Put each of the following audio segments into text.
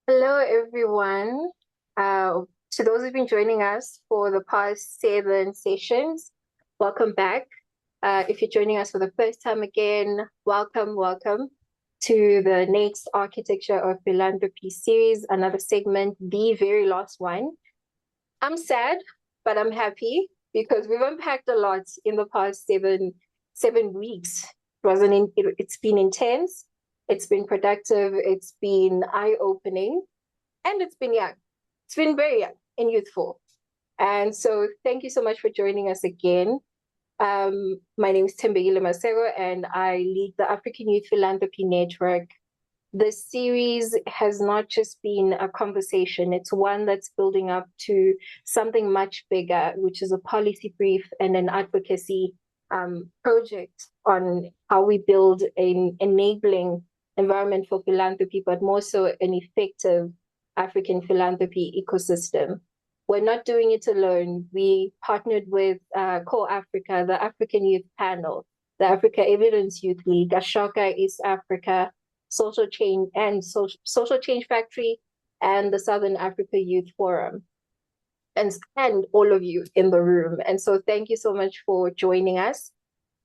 Hello, everyone. To those who've been joining us for the past 7 sessions, welcome back. If you're joining us for the first time again, welcome to the next Architecture of Philanthropy series, another segment, the very last one. I'm sad, but I'm happy because we've unpacked a lot in the past seven weeks. It's been intense, it's been productive, it's been eye-opening, and it's been very young and youthful. And so thank you so much for joining us again. My name is Tembegile Masego, and I lead the African Youth Philanthropy Network. This series has not just been a conversation, it's one that's building up to something much bigger, which is a policy brief and an advocacy project on how we build an enabling environment for philanthropy, but more so an effective African philanthropy ecosystem. We're not doing it alone. We partnered with Core Africa, the African Youth Panel, the Africa Evidence Youth League, Ashoka East Africa, Social Change Factory, and the Southern Africa Youth Forum, and all of you in the room. And so thank you so much for joining us.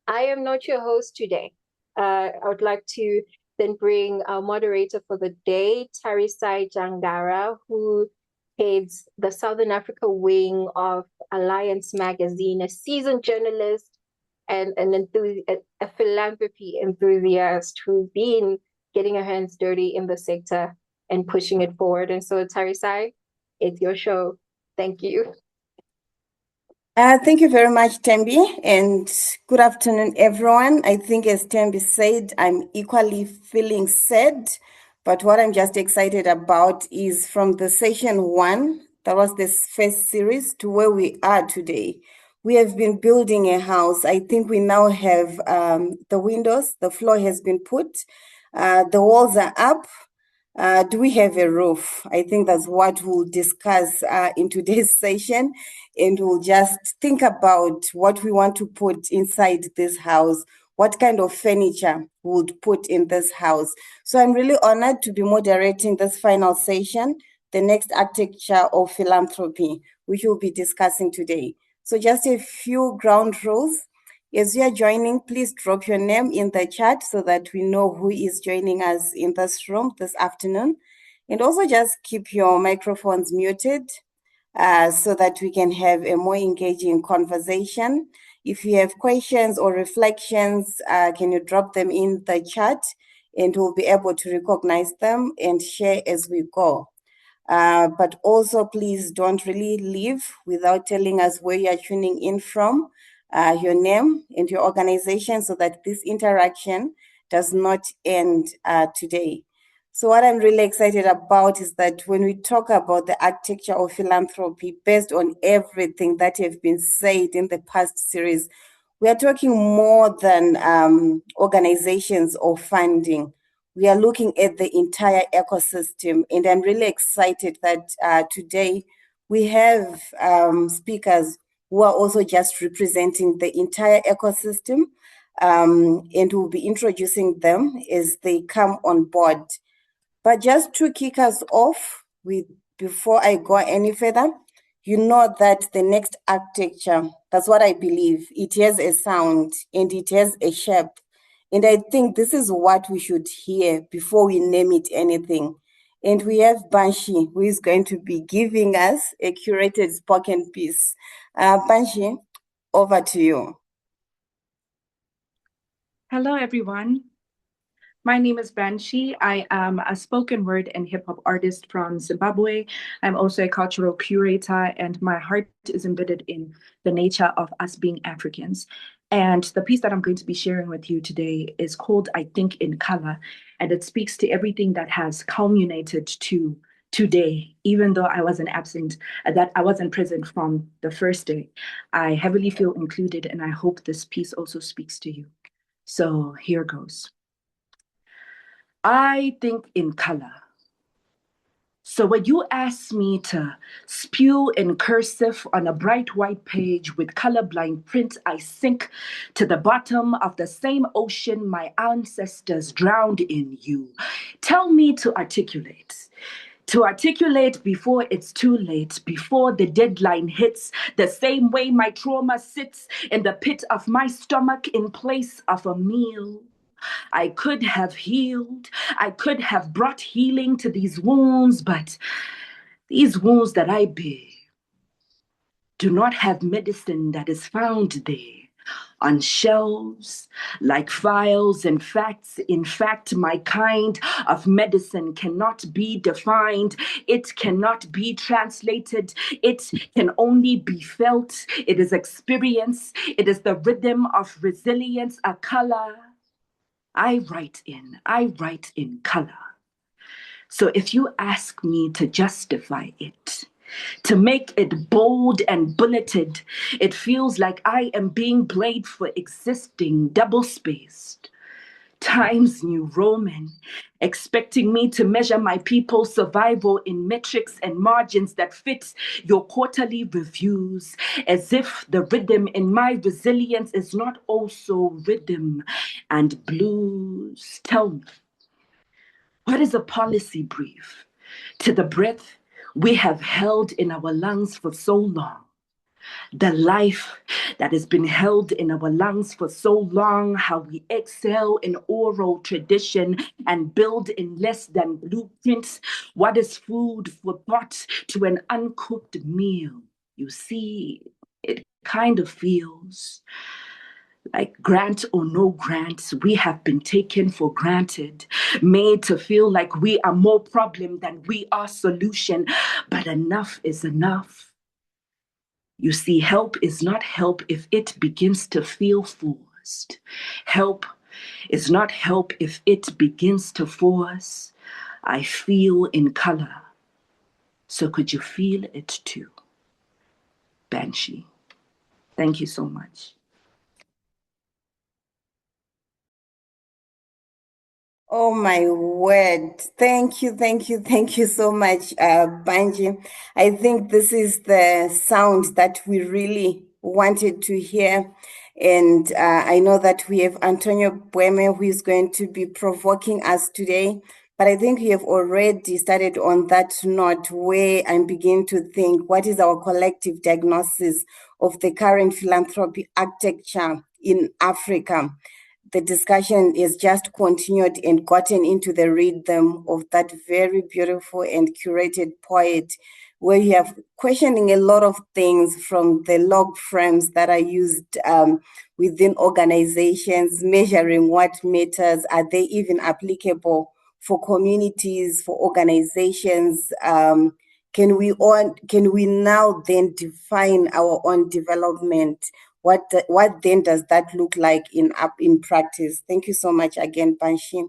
I am not your host today. I would like to then bring our moderator for the day, Tarisai Jangara, who heads the Southern Africa wing of Alliance Magazine, a seasoned journalist and a philanthropy enthusiast who's been getting her hands dirty in the sector and pushing it forward. And so, Tarisai, it's your show. Thank you. Thank you very much, Tembi, and good afternoon, everyone. I think, as Tembi said, I'm equally feeling sad, but what I'm just excited about is from the session one, that was this first series, to where we are today. We have been building a house. I think we now have the windows, the floor has been put, the walls are up. Do we have a roof? I think that's what we'll discuss in today's session, and we'll just think about what we want to put inside this house, what kind of furniture we would put in this house. So I'm really honored to be moderating this final session, the next architecture of philanthropy, which we'll be discussing today. So just a few ground rules. As you are joining, please drop your name in the chat so that we know who is joining us in this room this afternoon. And also just keep your microphones muted so that we can have a more engaging conversation. If you have questions or reflections, can you drop them in the chat, and we'll be able to recognize them and share as we go. But also, please don't really leave without telling us where you're tuning in from, your name and your organization, so that this interaction does not end today. So what I'm really excited about is that when we talk about the architecture of philanthropy, based on everything that have been said in the past series, we are talking more than organizations or funding. We are looking at the entire ecosystem, and I'm really excited that today we have speakers who are also just representing the entire ecosystem, and we'll be introducing them as they come on board. But just to kick us off, before I go any further, you know that the next architecture, that's what I believe, it has a sound and it has a shape. And I think this is what we should hear before we name it anything. And we have Banshi, who is going to be giving us a curated spoken piece. Banshi, over to you. Hello, everyone. My name is Banshi. I am a spoken word and hip hop artist from Zimbabwe. I'm also a cultural curator, and my heart is embedded in the nature of us being Africans. And the piece that I'm going to be sharing with you today is called I Think in Color, and it speaks to everything that has culminated to today. Even though I wasn't present from the first day, I heavily feel included, and I hope this piece also speaks to you. So here goes. I think in color. So when you ask me to spew in cursive on a bright white page with colorblind print, I sink to the bottom of the same ocean my ancestors drowned in you. Tell me to articulate. To articulate before it's too late, before the deadline hits, the same way my trauma sits in the pit of my stomach in place of a meal. I could have healed, I could have brought healing to these wounds, but these wounds that I bear do not have medicine that is found there on shelves like files and facts. In fact, my kind of medicine cannot be defined. It cannot be translated. It can only be felt. It is experience. It is the rhythm of resilience, a color. I write in color. So if you ask me to justify it, to make it bold and bulleted, it feels like I am being blamed for existing double-spaced. Times New Roman, expecting me to measure my people's survival in metrics and margins that fit your quarterly reviews, as if the rhythm in my resilience is not also rhythm and blues. Tell me, what is a policy brief to the breath we have held in our lungs for so long? The life that has been held in our lungs for so long, how we exhale in oral tradition and build in less than blueprints. What is food for thought to an uncooked meal? You see, it kind of feels like grant or no grant, we have been taken for granted, made to feel like we are more problem than we are solution. But enough is enough. You see, help is not help if it begins to feel forced. Help is not help if it begins to force. I feel in color. So could you feel it too? Banshee. Thank you so much. Oh my word. Thank you, thank you, thank you so much, Banji. I think this is the sound that we really wanted to hear. And I know that we have Antonio Bueme, who is going to be provoking us today. But I think we have already started on that note where I'm beginning to think, what is our collective diagnosis of the current philanthropy architecture in Africa? The discussion is just continued and gotten into the rhythm of that very beautiful and curated poet, where you have questioning a lot of things from the log frames that are used within organizations, measuring what matters, are they even applicable for communities, for organizations? Can we now then define our own development? What then does that look like in practice? Thank you so much again, Banshi.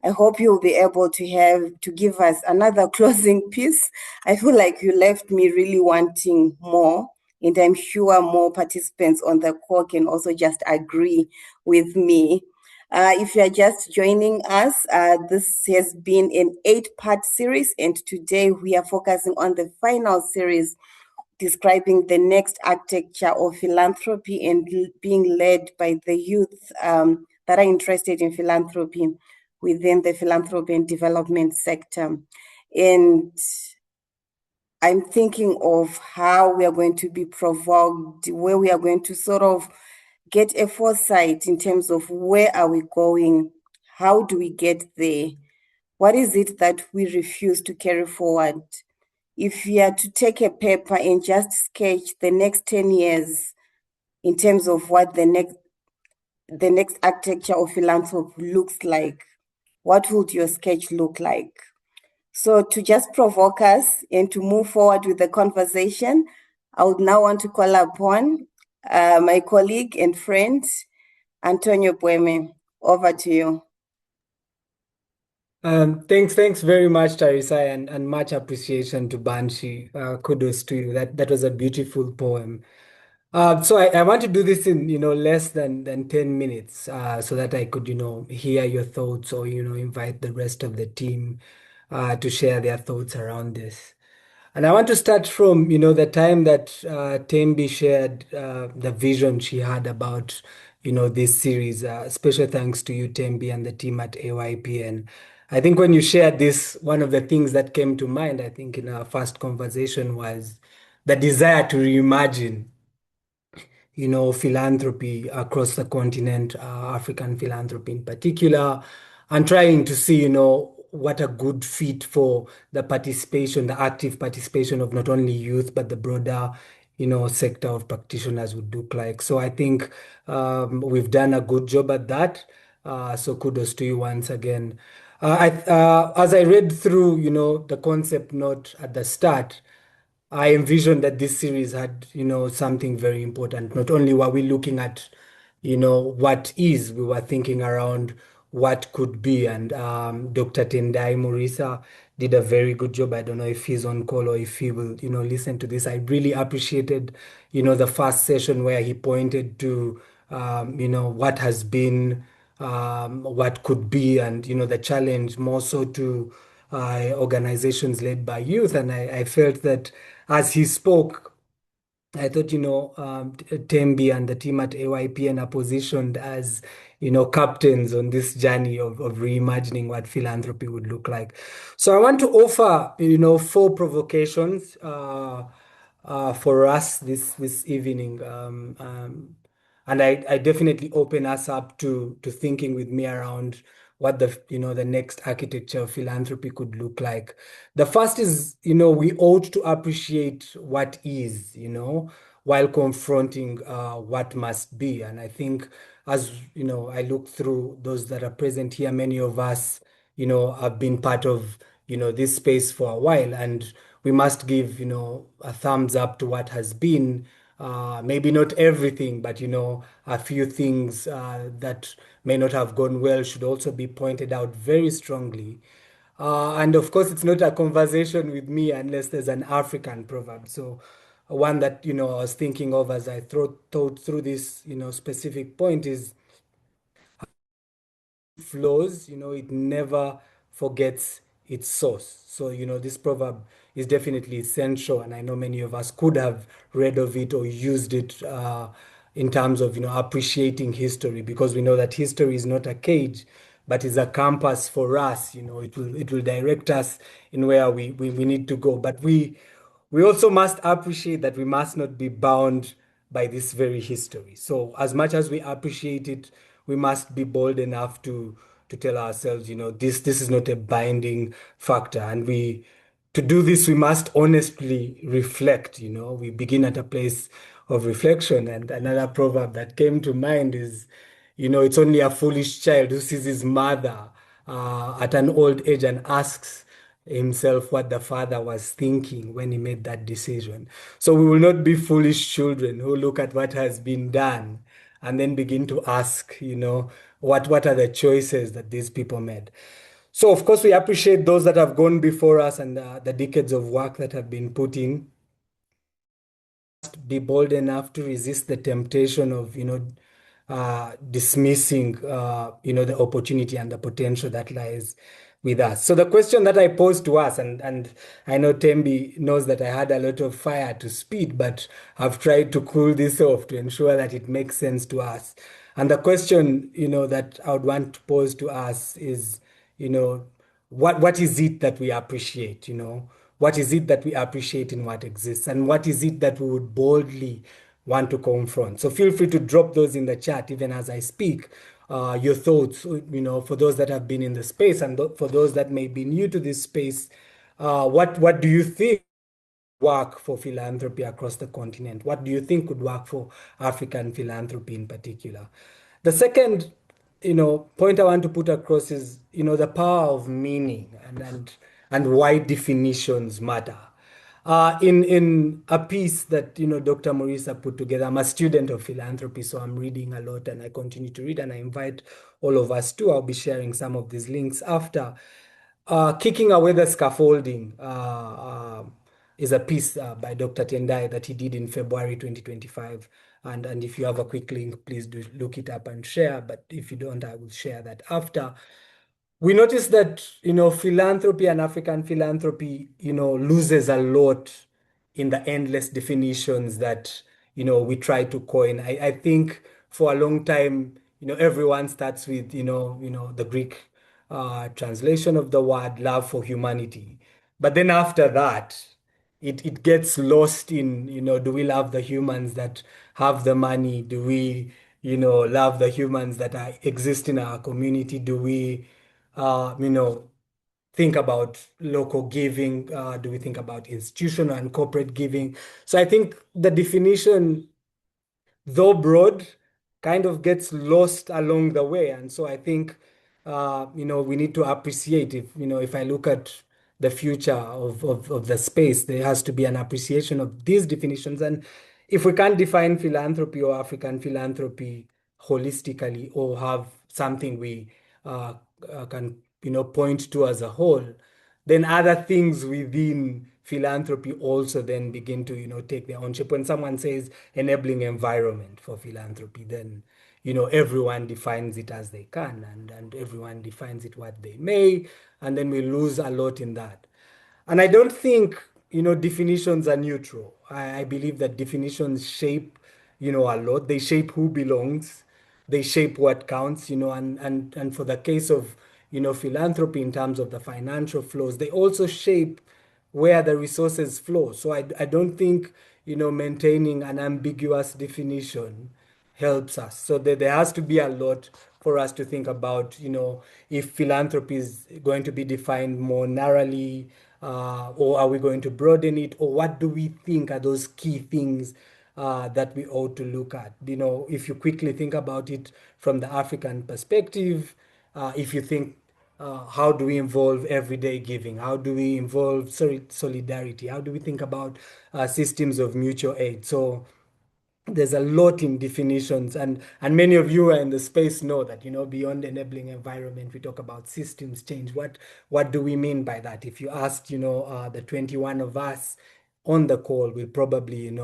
I hope you'll be able to give us another closing piece. I feel like you left me really wanting more, and I'm sure more participants on the call can also just agree with me. If you are just joining us, this has been an 8-part series, and today we are focusing on the final series describing the next architecture of philanthropy and being led by the youth that are interested in philanthropy within the philanthropy and development sector. And I'm thinking of how we are going to be provoked, where we are going to sort of get a foresight in terms of where are we going, how do we get there, what is it that we refuse to carry forward. If you are to take a paper and just sketch the next 10 years in terms of what the next architecture of philanthropy looks like, what would your sketch look like? So to just provoke us and to move forward with the conversation, I would now want to call upon my colleague and friend, Antonio Bueme. Over to you. Thanks very much, Teresa, and much appreciation to Banshi. Kudos to you. That was a beautiful poem. So I want to do this in less than 10 minutes, so that I could hear your thoughts, or invite the rest of the team to share their thoughts around this. And I want to start from the time that Tembi shared the vision she had about this series. Special thanks to you, Tembi, and the team at AYPN. I think when you shared this, one of the things that came to mind, I think in our first conversation, was the desire to reimagine, philanthropy across the continent, African philanthropy in particular, and trying to see, what a good fit for the participation, the active participation of not only youth, but the broader, sector of practitioners would look like. So I think we've done a good job at that. So kudos to you once again. As I read through, the concept note at the start, I envisioned that this series had, something very important. Not only were we looking at, what is, we were thinking around what could be. And Dr. Tendai Morisa did a very good job. I don't know if he's on call or if he will, listen to this. I really appreciated, the first session where he pointed to, what has been, what could be, and, the challenge more so to organizations led by youth. And I felt that as he spoke, I thought, Tembi and the team at AYPN are positioned as, captains on this journey of reimagining what philanthropy would look like. So I want to offer, four provocations for us this evening. And I definitely open us up to thinking with me around what the next architecture of philanthropy could look like. The first is, we ought to appreciate what is, while confronting what must be. And I think as, I look through those that are present here, many of us, have been part of, this space for a while, and we must give, a thumbs up to what has been. Maybe not everything, but a few things that may not have gone well should also be pointed out very strongly. And of course, it's not a conversation with me unless there's an African proverb. So one that I was thinking of as I thought through this specific point is flows, it never forgets its source. So, this proverb is definitely essential, and I know many of us could have read of it or used it in terms of, appreciating history, because we know that history is not a cage, but is a compass for us. It will direct us in where we need to go. But we also must appreciate that we must not be bound by this very history. So as much as we appreciate it, we must be bold enough to tell ourselves, this is not a binding factor. And to do this, we must honestly reflect. We begin at a place of reflection. And another proverb that came to mind is, it's only a foolish child who sees his mother at an old age and asks himself what the father was thinking when he made that decision. So we will not be foolish children who look at what has been done and then begin to ask, what are the choices that these people made. So of course we appreciate those that have gone before us and the decades of work that have been put in. Be bold enough to resist the temptation of, dismissing, the opportunity and the potential that lies with us. So the question that I posed to us, and I know Tembi knows that I had a lot of fire to spit, but I've tried to cool this off to ensure that it makes sense to us. And the question, that I would want to pose to us is, what is it that we appreciate, What is it that we appreciate in what exists? And what is it that we would boldly want to confront? So feel free to drop those in the chat even as I speak. Your thoughts, for those that have been in the space and for those that may be new to this space, what do you think work for philanthropy across the continent? What do you think could work for African philanthropy in particular? The second, point I want to put across is, the power of meaning and why definitions matter. In a piece that, Dr. Morisa put together, I'm a student of philanthropy, so I'm reading a lot and I continue to read, and I invite all of us to. I'll be sharing some of these links after. Kicking Away the Scaffolding is a piece by Dr. Tendai that he did in February 2025. And if you have a quick link, please do look it up and share. But if you don't, I will share that after. We notice that, philanthropy and African philanthropy, loses a lot in the endless definitions that, we try to coin. I think for a long time, everyone starts with, the Greek translation of the word love for humanity. But then after that, it gets lost in, do we love the humans that have the money? Do we, love the humans that exist in our community? Do we, think about local giving? Do we think about institutional and corporate giving? So I think the definition, though broad, kind of gets lost along the way. And so I think, we need to appreciate if I look at the future of the space, there has to be an appreciation of these definitions. And if we can't define philanthropy or African philanthropy holistically or have something we can, point to as a whole, then other things within philanthropy also then begin to, take their own shape. When someone says enabling environment for philanthropy, then, everyone defines it as they can, and everyone defines it what they may, and then we lose a lot in that. And I don't think, definitions are neutral. I believe that definitions shape, a lot. They shape who belongs, they shape what counts, and for the case of, philanthropy in terms of the financial flows, they also shape where the resources flow. So I don't think, maintaining an ambiguous definition helps us. So there has to be a lot for us to think about, if philanthropy is going to be defined more narrowly, or are we going to broaden it, or what do we think are those key things that we ought to look at? If you quickly think about it from the African perspective, if you think, how do we involve everyday giving? How do we involve solidarity? How do we think about systems of mutual aid? So there's a lot in definitions, and many of you are in the space know that, beyond enabling environment, we talk about systems change. What do we mean by that? If you asked, the 21 of us on the call, we'll probably,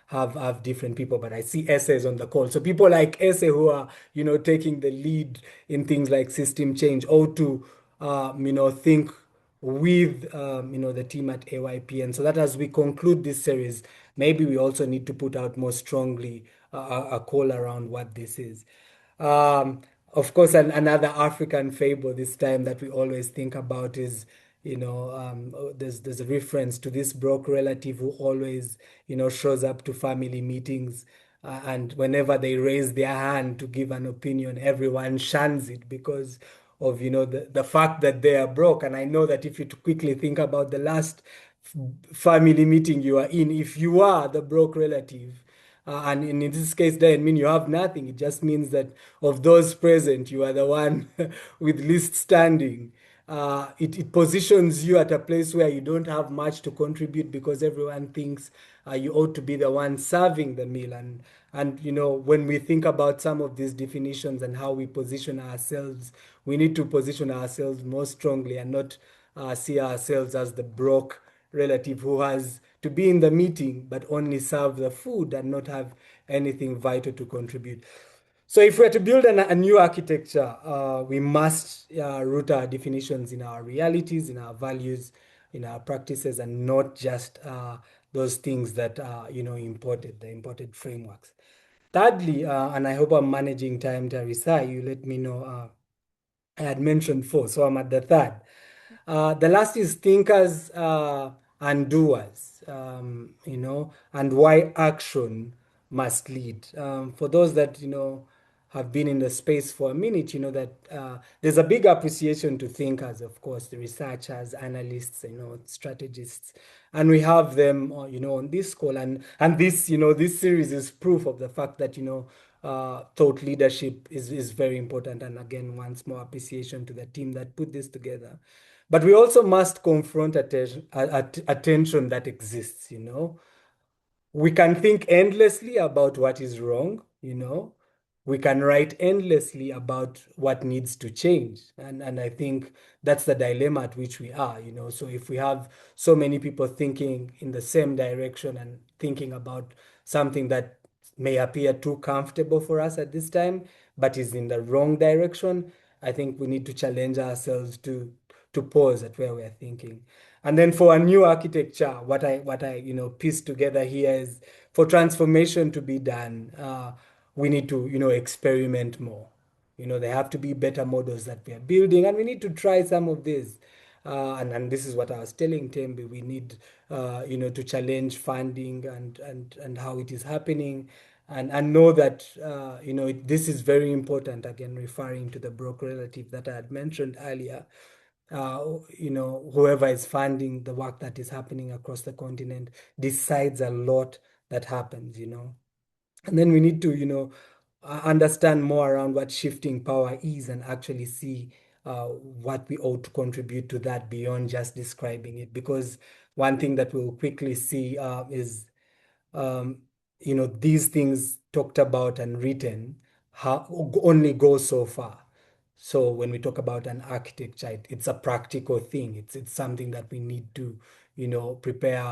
have different people, but I see essays on the call. So people like Essay who are, taking the lead in things like system change, or to, think with, the team at AYP. And so that as we conclude this series, maybe we also need to put out more strongly a call around what this is. Of course, another African fable this time that we always think about is, there's a reference to this broke relative who always, shows up to family meetings. And whenever they raise their hand to give an opinion, everyone shuns it because of, the fact that they are broke. And I know that if you quickly think about the last family meeting you are in, if you are the broke relative, and in this case, doesn't mean you have nothing. It just means that of those present, you are the one with least standing. It positions you at a place where you don't have much to contribute because everyone thinks you ought to be the one serving the meal. And when we think about some of these definitions and how we position ourselves, we need to position ourselves more strongly and not see ourselves as the broke relative who has to be in the meeting but only serve the food and not have anything vital to contribute. So if we're to build a new architecture, we must root our definitions in our realities, in our values, in our practices, and not just those things that are, imported, the imported frameworks. Thirdly, and I hope I'm managing time, Teresa, you let me know. I had mentioned four, so I'm at the third. The last is thinkers and doers, and why action must lead. For those that, have been in the space for a minute, you know that there's a big appreciation to thinkers, of course, the researchers, analysts, strategists, and we have them, on this call, and this, this series is proof of the fact that, thought leadership is very important. And again, once more, appreciation to the team that put this together. But we also must confront attention that exists, We can think endlessly about what is wrong, We can write endlessly about what needs to change. And I think that's the dilemma at which we are, So if we have so many people thinking in the same direction and thinking about something that may appear too comfortable for us at this time, but is in the wrong direction, I think we need to challenge ourselves to pause at where we're thinking. And then for a new architecture, what I pieced together here is for transformation to be done, we need to, experiment more. There have to be better models that we are building, and we need to try some of these. And this is what I was telling Tembi. We need, to challenge funding and how it is happening, and know that, this is very important. Again, referring to the broke relative that I had mentioned earlier. Whoever is funding the work that is happening across the continent decides a lot that happens. And then we need to, understand more around what shifting power is and actually see what we ought to contribute to that beyond just describing it. Because one thing that we'll quickly see is, these things talked about and written only go so far. So when we talk about an architecture, it's a practical thing. It's something that we need to, prepare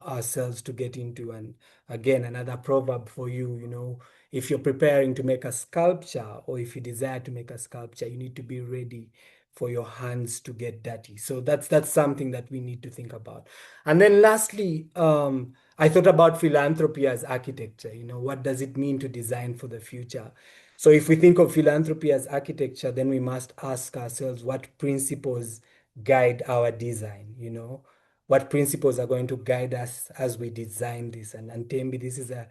ourselves to get into. And again, another proverb for you, if you're preparing to make a sculpture, or if you desire to make a sculpture, you need to be ready for your hands to get dirty. So that's something that we need to think about. And then lastly, I thought about philanthropy as architecture. What does it mean to design for the future? So if we think of philanthropy as architecture, then we must ask ourselves what principles guide our design, what principles are going to guide us as we design this. And Tembi, this is a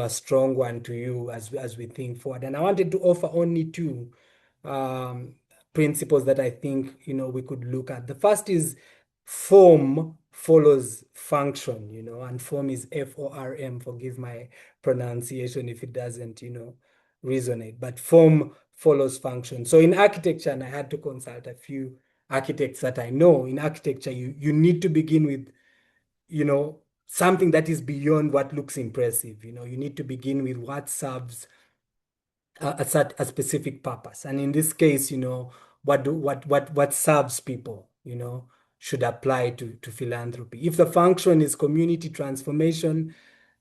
strong one to you as we think forward. And I wanted to offer only two principles that I think, we could look at. The first is form follows function, and form is FORM. Forgive my pronunciation if it doesn't, resonate, but form follows function. So in architecture, and I had to consult a few architects that I know, in architecture, you need to begin with, something that is beyond what looks impressive. You need to begin with what serves a specific purpose. And in this case, what serves people, should apply to philanthropy. If the function is community transformation,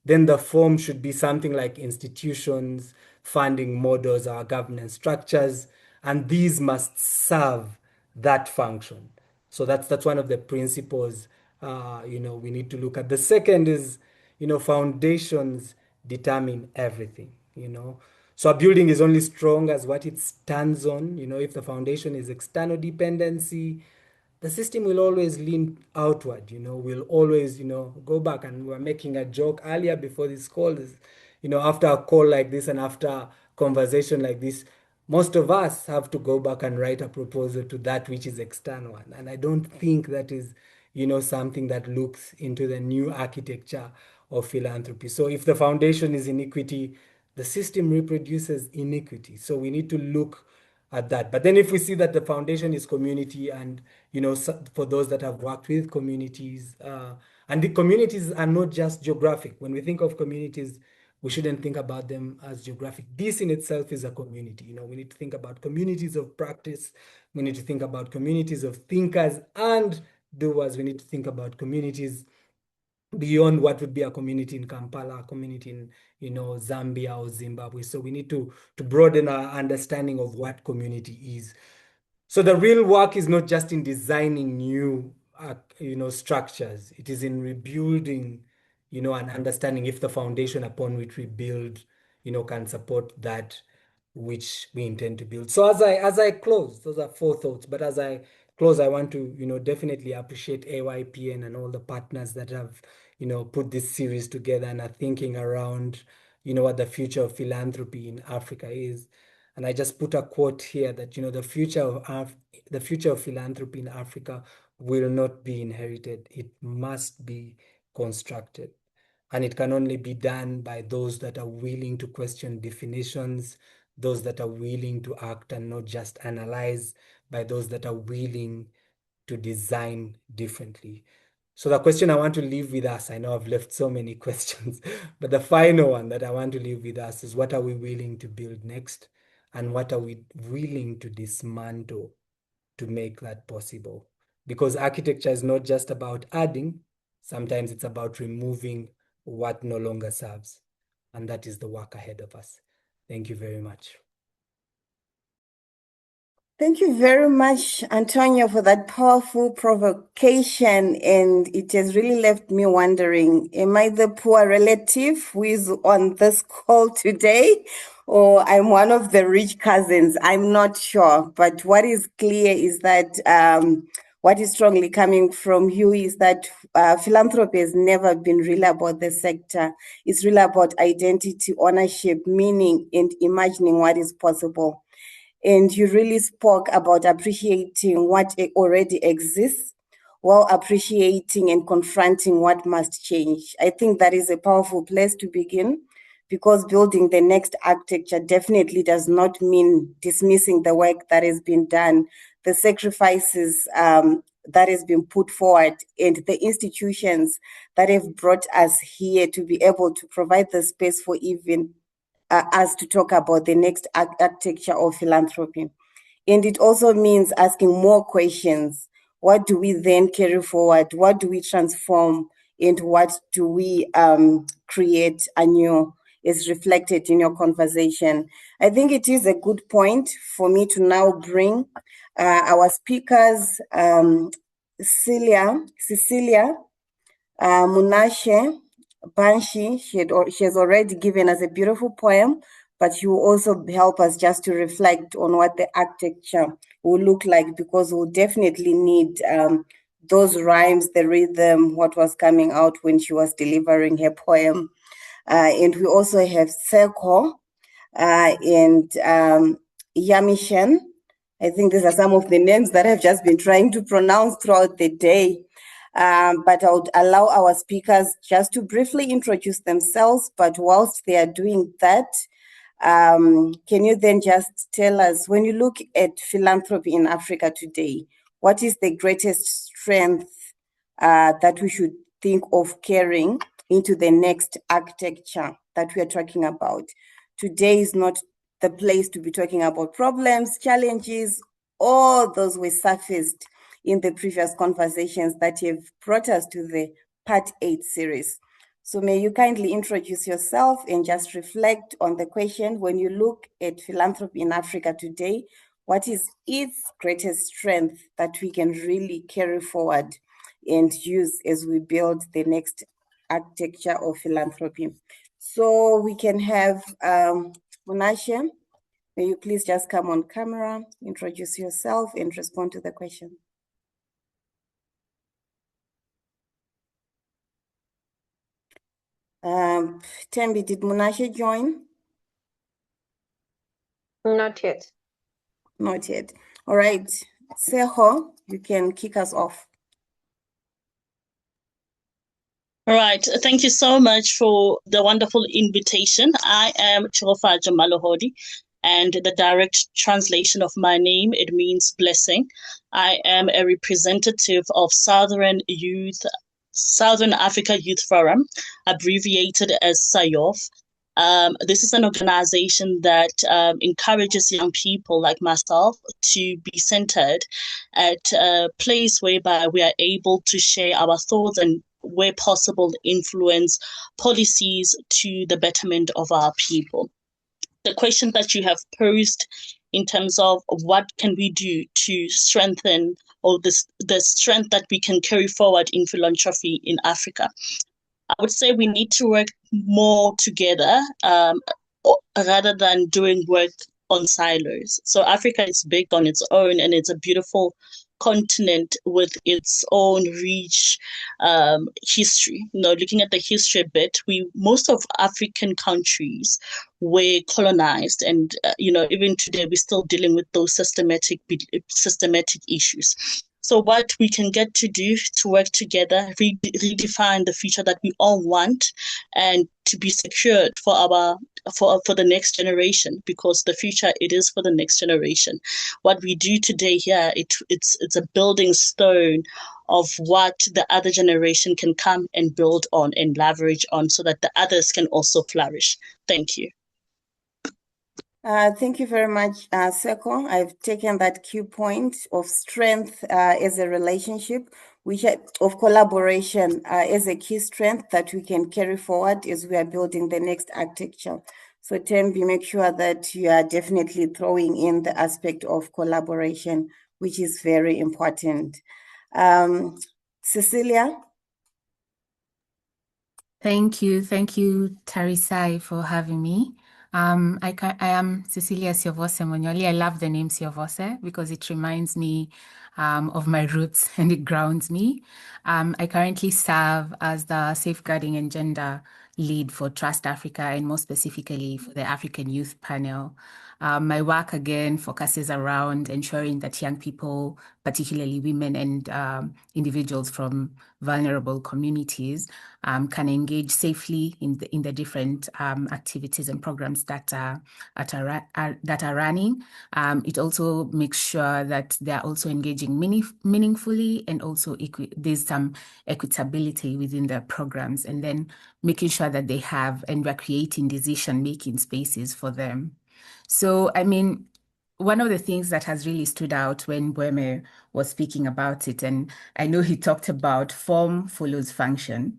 then the form should be something like institutions, funding models, or governance structures, and these must serve that function. So that's one of the principles we need to look at. The second is, foundations determine everything. So a building is only strong as what it stands on. If the foundation is external dependency, the system will always lean outward. We'll always, go back. And we were making a joke earlier before this call is, after a call like this and after a conversation like this, most of us have to go back and write a proposal to that which is external. And I don't think that is, something that looks into the new architecture of philanthropy. So if the foundation is inequity, the system reproduces iniquity. So we need to look at that. But then if we see that the foundation is community, and for those that have worked with communities, and the communities are not just geographic. When we think of communities, we shouldn't think about them as geographic. This in itself is a community. We need to think about communities of practice. We need to think about communities of thinkers and doers. We need to think about communities beyond what would be a community in Kampala, a community in, Zambia or Zimbabwe. So we need to broaden our understanding of what community is. So the real work is not just in designing new, structures. It is in rebuilding, and understanding if the foundation upon which we build, can support that which we intend to build. So as I close, those are four thoughts. But as I close, I want to, definitely appreciate AYPN and all the partners that have, put this series together and are thinking around, what the future of philanthropy in Africa is. And I just put a quote here that, the future of philanthropy in Africa will not be inherited. It must be constructed. And it can only be done by those that are willing to question definitions, those that are willing to act and not just analyze, by those that are willing to design differently. So the question I want to leave with us, I know I've left so many questions, but the final one that I want to leave with us is, what are we willing to build next? And what are we willing to dismantle to make that possible? Because architecture is not just about adding, sometimes it's about removing what no longer serves. And that is the work ahead of us. Thank you very much. Thank you very much, Antonio, for that powerful provocation. And it has really left me wondering, am I the poor relative who is on this call today? or I'm one of the rich cousins. I'm not sure. But what is clear is that what is strongly coming from you is that philanthropy has never been really about the sector. It's really about identity, ownership, meaning, and imagining what is possible. And you really spoke about appreciating what already exists while appreciating and confronting what must change. I think that is a powerful place to begin, because building the next architecture definitely does not mean dismissing the work that has been done, the sacrifices that has been put forward, and the institutions that have brought us here to be able to provide the space for even us to talk about the next architecture of philanthropy. And it also means asking more questions. What do we then carry forward? What do we transform? And what do we create anew, is reflected in your conversation? I think it is a good point for me to now bring our speakers, Cecilia, Munashe, Banshi. She has already given us a beautiful poem, but she will also help us just to reflect on what the architecture will look like, because we'll definitely need those rhymes, the rhythm, what was coming out when she was delivering her poem. And we also have Seko and Yamishen. I think these are some of the names that I've just been trying to pronounce throughout the day. But I would allow our speakers just to briefly introduce themselves. But whilst they are doing that, can you then just tell us, when you look at philanthropy in Africa today, what is the greatest strength that we should think of carrying into the next architecture that we are talking about? Today is not the place to be talking about problems, challenges, all those were surfaced in the previous conversations that have brought us to the Part 8 series. So may you kindly introduce yourself and just reflect on the question, when you look at philanthropy in Africa today, what is its greatest strength that we can really carry forward and use as we build the next architecture of philanthropy? So we can have Munashe. May you please just come on camera, introduce yourself, and respond to the question. Tembi, did Munashe join? Not yet. Not yet. All right. Seho, you can kick us off. All right. Thank you so much for the wonderful invitation. I am Chirofa Jamalohodi, and the direct translation of my name, it means blessing. I am a representative of Southern Africa Youth Forum, abbreviated as SAYOF. This is an organization that encourages young people like myself to be centered at a place whereby we are able to share our thoughts and, where possible, influence policies to the betterment of our people. The question that you have posed in terms of what can we do to strengthen, or the strength that we can carry forward in philanthropy in Africa, I would say we need to work more together rather than doing work on silos. So Africa is big on its own, and it's a beautiful continent with its own rich history. Looking at the history a bit, most of African countries were colonized, and even today we're still dealing with those systematic issues. So what we can get to do to work together, redefine the future that we all want, and to be secured for the next generation, because the future, it is for the next generation. What we do today here, it's a building stone of what the other generation can come and build on and leverage on, so that the others can also flourish. Thank you. Thank you very much, Seko. I've taken that key point of strength as a relationship, of collaboration as a key strength that we can carry forward as we are building the next architecture. So Tembi, make sure that you are definitely throwing in the aspect of collaboration, which is very important. Cecilia? Thank you, Tarisai, for having me. I am Cecilia Siovose Monyoli. I love the name Siovose because it reminds me of my roots and it grounds me. I currently serve as the Safeguarding and Gender Lead for Trust Africa and more specifically for the African Youth Panel. My work again focuses around ensuring that young people, particularly women and individuals from vulnerable communities, can engage safely in the different activities and programs that are running. It also makes sure that they are also engaging meaningfully, and also there's some equitability within the programs, and then making sure that they have and we're creating decision-making spaces for them. So, I mean, one of the things that has really stood out when Boehme was speaking about it, and I know he talked about form follows function.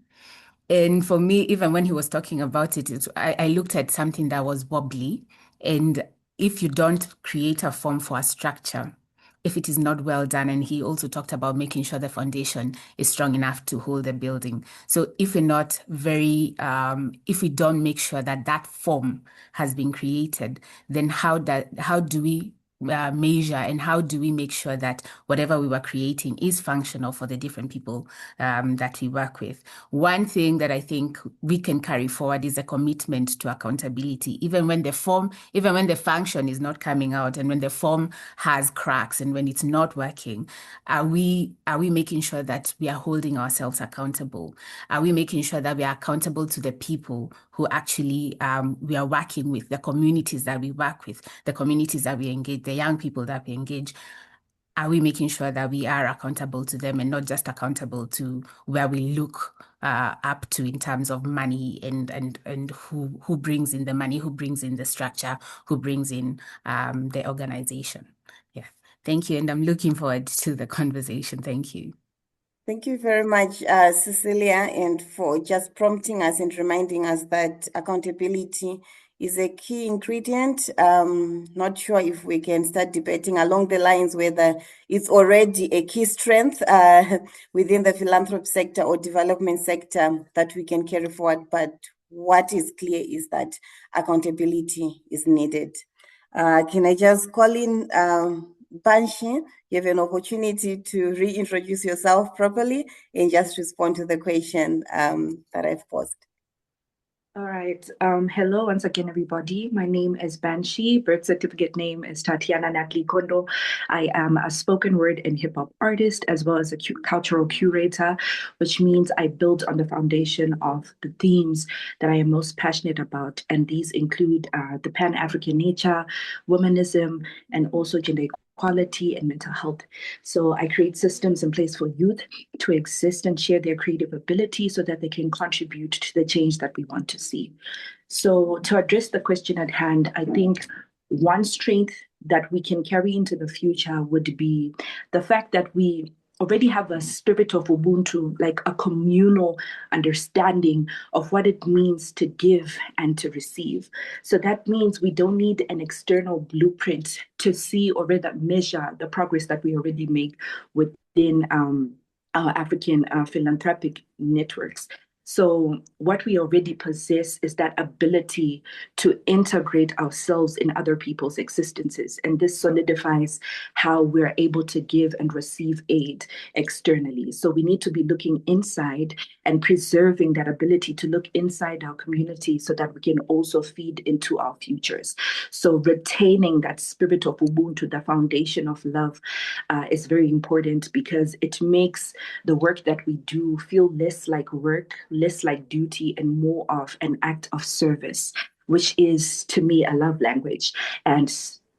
And for me, even when he was talking about it, I looked at something that was wobbly. And if you don't create a form for a structure, if it is not well done, and he also talked about making sure the foundation is strong enough to hold the building. So if we're not if we don't make sure that that form has been created, then how do we measure, and how do we make sure that whatever we were creating is functional for the different people that we work with? One thing that I think we can carry forward is a commitment to accountability, even when the function is not coming out, and when the form has cracks, and when it's not working. Are we making sure that we are holding ourselves accountable? Are we making sure that we are accountable to the people who actually we are working with, the communities that we work with, the communities that we engage, the young people that we engage? Are we making sure that we are accountable to them, and not just accountable to where we look up to in terms of money, and who brings in the money, who brings in the structure, who brings in the organization? Yeah. Thank you. And I'm looking forward to the conversation. Thank you. Thank you very much, Cecilia, and for just prompting us and reminding us that accountability is a key ingredient. Not sure if we can start debating along the lines whether it's already a key strength within the philanthropy sector or development sector that we can carry forward, but what is clear is that accountability is needed. Can I just call in Banshi? You have an opportunity to reintroduce yourself properly and just respond to the question that I've posed. All right. Hello once again, everybody. My name is Banshi. Birth certificate name is Tatiana Natalie Kondo. I am a spoken word and hip hop artist, as well as a cultural curator, which means I build on the foundation of the themes that I am most passionate about. And these include the Pan-African nature, womanism, and also gender equality and mental health. So I create systems in place for youth to exist and share their creative ability so that they can contribute to the change that we want to see. So to address the question at hand, I think one strength that we can carry into the future would be the fact that we already have a spirit of Ubuntu, like a communal understanding of what it means to give and to receive. So that means we don't need an external blueprint to see or rather measure the progress that we already make within our African philanthropic networks. So what we already possess is that ability to integrate ourselves in other people's existences. And this solidifies how we're able to give and receive aid externally. So we need to be looking inside and preserving that ability to look inside our community so that we can also feed into our futures. So retaining that spirit of Ubuntu, the foundation of love, is very important because it makes the work that we do feel less like work, less like duty, and more of an act of service, which is to me a love language. And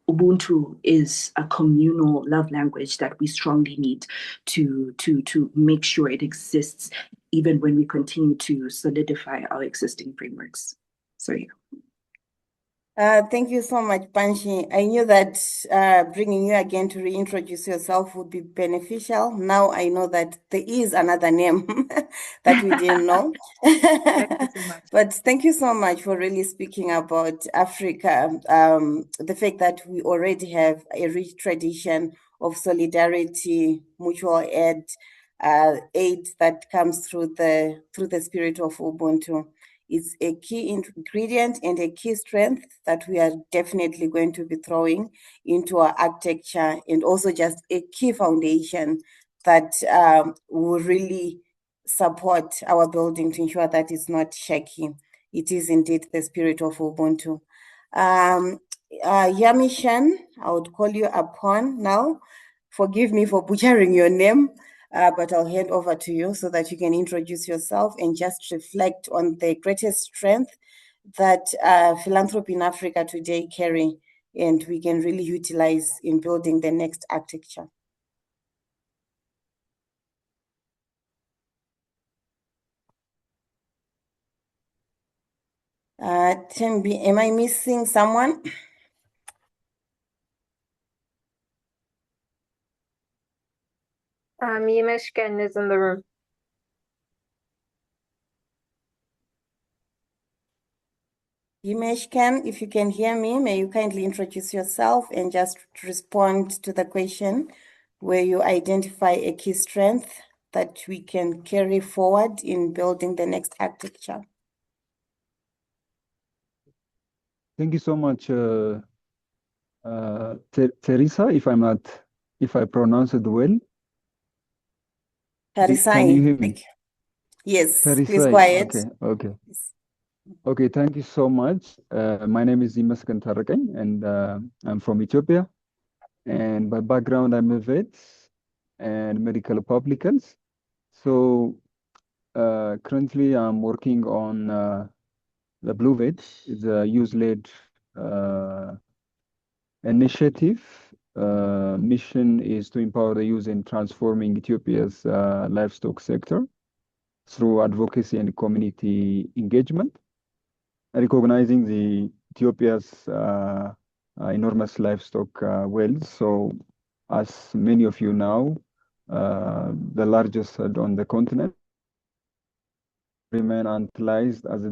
Ubuntu is a communal love language that we strongly need to make sure it exists, even when we continue to solidify our existing frameworks. So yeah. Thank you so much, Banshi. I knew that bringing you again to reintroduce yourself would be beneficial. Now I know that there is another name that we didn't know. Thank you so much. But thank you so much for really speaking about Africa. The fact that we already have a rich tradition of solidarity, mutual aid that comes through the spirit of Ubuntu It's a key ingredient and a key strength that we are definitely going to be throwing into our architecture, and also just a key foundation that will really support our building to ensure that it's not shaky. It is indeed the spirit of Ubuntu. Yamishan, I would call you upon now. Forgive me for butchering your name, but I'll hand over to you so that you can introduce yourself and just reflect on the greatest strength that philanthropy in Africa today carry, and we can really utilize in building the next architecture. Tembi, am I missing someone? Yemeshkan is in the room. Yemeshkan, if you can hear me, may you kindly introduce yourself and just respond to the question where you identify a key strength that we can carry forward in building the next architecture. Thank you so much, Teresa, if I pronounce it well. Can you hear me? Yes, Teresa, please go ahead. Okay, thank you so much. My name is Yemeshkan Tarakan, and I'm from Ethiopia. And by background, I'm a vet and medical public health. So currently, I'm working on the Blue Vet. It's a youth-led initiative. Mission is to empower the youth in transforming Ethiopia's livestock sector through advocacy and community engagement, recognizing the Ethiopia's enormous livestock wealth. So, as many of you know, the largest herd on the continent remain utilized as the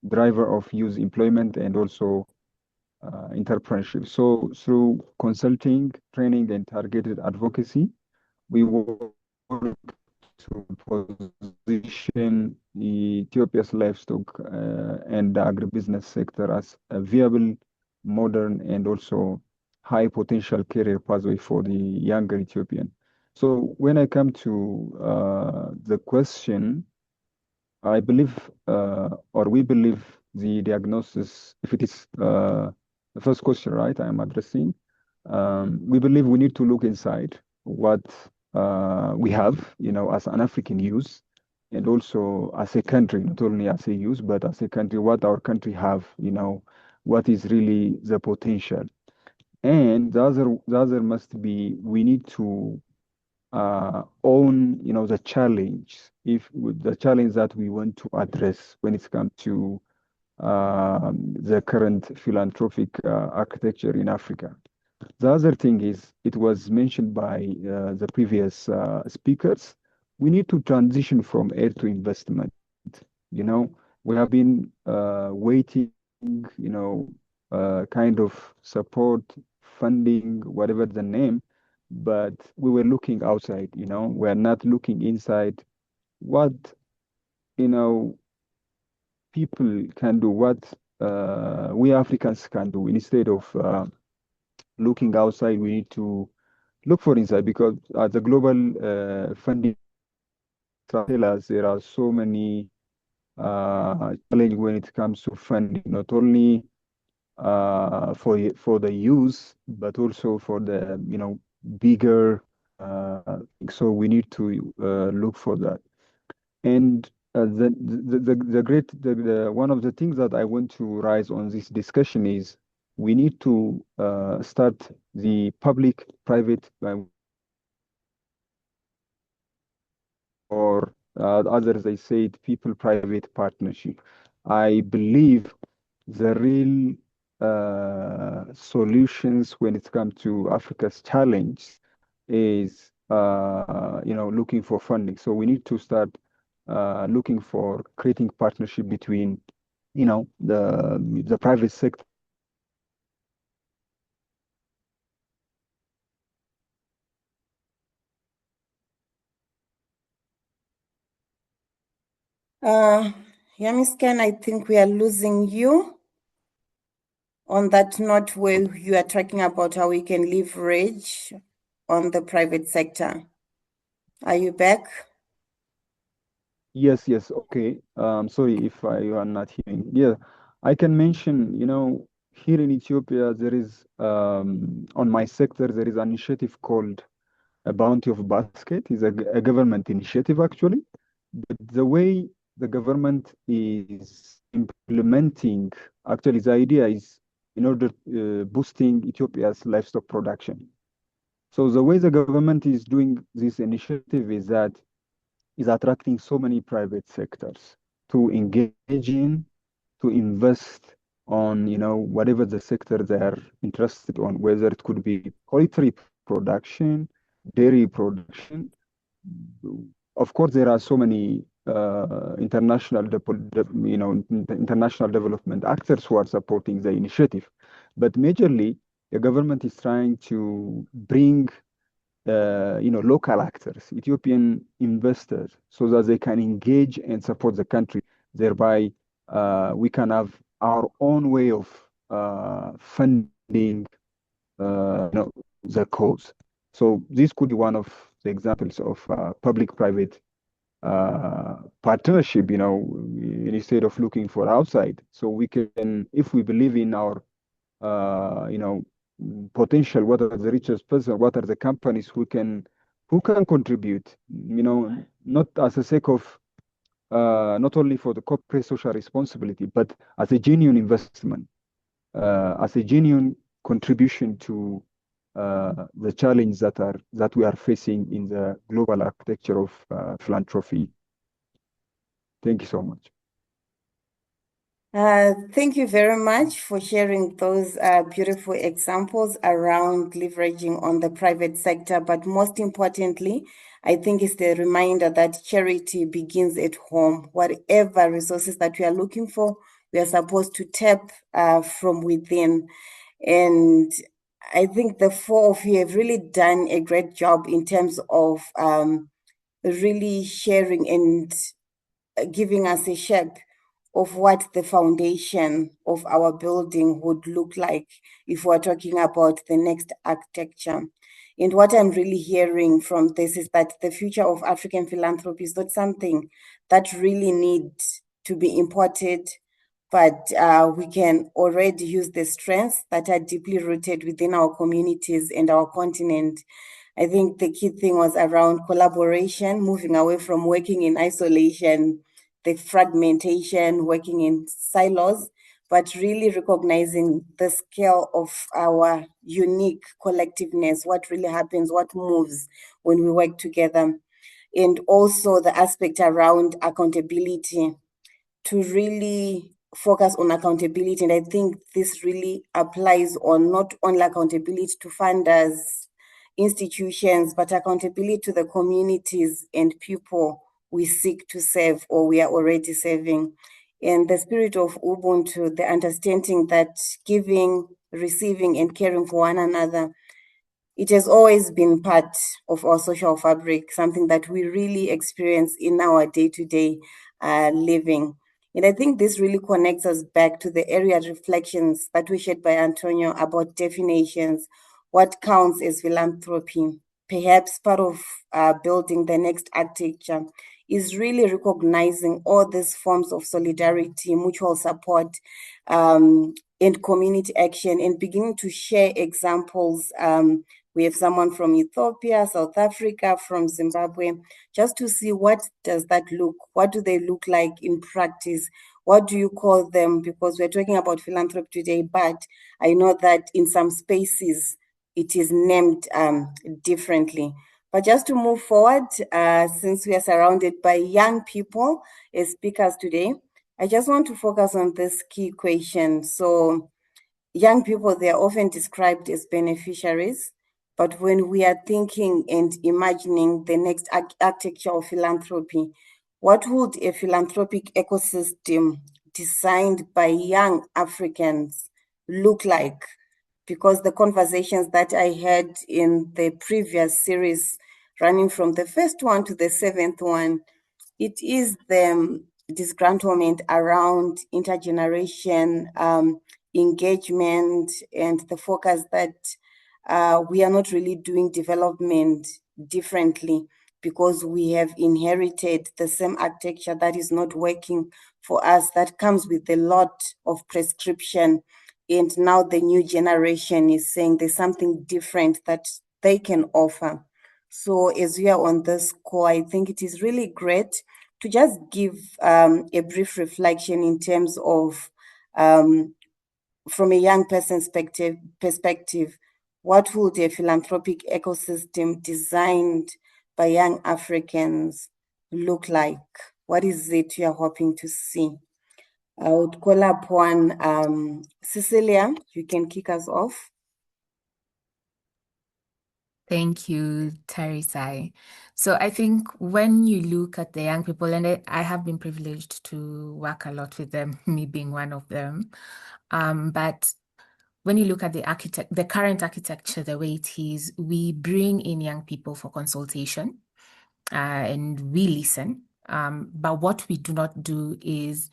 driver of youth employment and also entrepreneurship. So through consulting, training, and targeted advocacy, we work to position Ethiopia's livestock and the agribusiness sector as a viable, modern, and also high potential career pathway for the younger Ethiopian. So when I come to the question, I believe, or we believe, the diagnosis, if it is the first question, right, I am addressing, we believe we need to look inside what we have, as an African youth, and also as a country, not only as a youth, but as a country, what our country have, what is really the potential. And the other must be, we need to own, the challenge, the challenge that we want to address when it comes to the current philanthropic architecture in Africa. The other thing is, it was mentioned by the previous speakers, we need to transition from aid to investment. We have been waiting, kind of support, funding, whatever the name, but we were looking outside, we're not looking inside what, people can do, what we Africans can do. Instead of looking outside, we need to look for inside, because the global funding tell us there are so many challenges when it comes to funding, not only for the youth, but also for the bigger. So we need to look for that. And the one of the things that I want to raise on this discussion is, we need to start the public-private or others, they said, people-private partnership. I believe the real solutions when it comes to Africa's challenge is, looking for funding. So we need to start looking for creating partnership between, the private sector. Yamiscan, I think we are losing you. On that note, where you are talking about how we can leverage on the private sector. Are you back? Yes, yes. Okay. Sorry if you are not hearing. Yeah, I can mention, here in Ethiopia, there is, on my sector, there is an initiative called a Bounty of Basket. It's a government initiative, actually. But the way the government is implementing, actually, the idea is in order boosting Ethiopia's livestock production. So the way the government is doing this initiative is attracting so many private sectors to engage in, to invest on, whatever the sector they're interested on, whether it could be poultry production, dairy production. Of course, there are so many international development actors who are supporting the initiative, but majorly the government is trying to bring local actors, Ethiopian investors, so that they can engage and support the country. Thereby, we can have our own way of funding the cause. So this could be one of the examples of public-private partnership, instead of looking for outside. So we can, if we believe in our, potential, what are the richest person, what are the companies who can contribute, not as a sake of, not only for the corporate social responsibility, but as a genuine investment, as a genuine contribution to the challenge that we are facing in the global architecture of philanthropy. Thank you so much. Thank you very much for sharing those beautiful examples around leveraging on the private sector. But most importantly, I think it's the reminder that charity begins at home. Whatever resources that we are looking for, we are supposed to tap from within. And I think the four of you have really done a great job in terms of really sharing and giving us a shape of what the foundation of our building would look like if we're talking about the next architecture. And what I'm really hearing from this is that the future of African philanthropy is not something that really needs to be imported, but we can already use the strengths that are deeply rooted within our communities and our continent. I think the key thing was around collaboration, moving away from working in isolation, the fragmentation, working in silos, but really recognizing the scale of our unique collectiveness, what really happens, what moves when we work together. And also the aspect around accountability, to really focus on accountability. And I think this really applies on not only accountability to funders, institutions, but accountability to the communities and people we seek to serve or we are already serving. In the spirit of Ubuntu, the understanding that giving, receiving, and caring for one another, it has always been part of our social fabric, something that we really experience in our day-to-day living. And I think this really connects us back to the area reflections that were shared by Antonio about definitions, what counts as philanthropy. Perhaps part of building the next architecture is really recognizing all these forms of solidarity, mutual support, and community action, and beginning to share examples. We have someone from Ethiopia, South Africa, from Zimbabwe, just to see what does that look, what do they look like in practice, what do you call them, because we're talking about philanthropy today, but I know that in some spaces it is named differently. But just to move forward, since we are surrounded by young people as speakers today, I just want to focus on this key question. So young people, they are often described as beneficiaries, but when we are thinking and imagining the next architecture of philanthropy, what would a philanthropic ecosystem designed by young Africans look like? Because the conversations that I had in the previous series, running from the first one to the seventh one, it is the disgruntlement around intergeneration engagement, and the focus that we are not really doing development differently because we have inherited the same architecture that is not working for us, that comes with a lot of prescription. And now the new generation is saying there's something different that they can offer. So as we are on this call, I think it is really great to just give a brief reflection in terms of, from a young person's perspective, what would a philanthropic ecosystem designed by young Africans look like? What is it you are hoping to see? I would call upon Cecilia. You can kick us off. Thank you, Tarisai. So I think when you look at the young people, and I have been privileged to work a lot with them, me being one of them, but when you look at the current architecture, the way it is, we bring in young people for consultation, and we listen. But what we do not do is,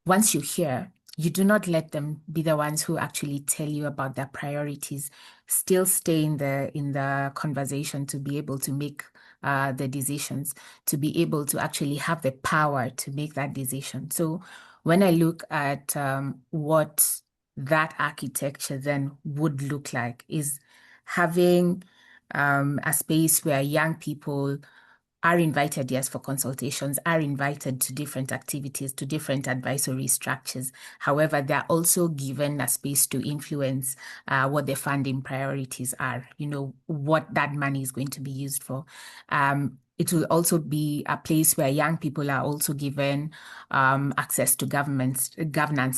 once you hear, you do not let them be the ones who actually tell you about their priorities. Still stay in the conversation to be able to make the decisions, to be able to actually have the power to make that decision. So when I look at what that architecture then would look like, is having a space where young people are invited, yes, for consultations, are invited to different activities, to different advisory structures. However, they're also given a space to influence what their funding priorities are, what that money is going to be used for. It will also be a place where young people are also given access to governance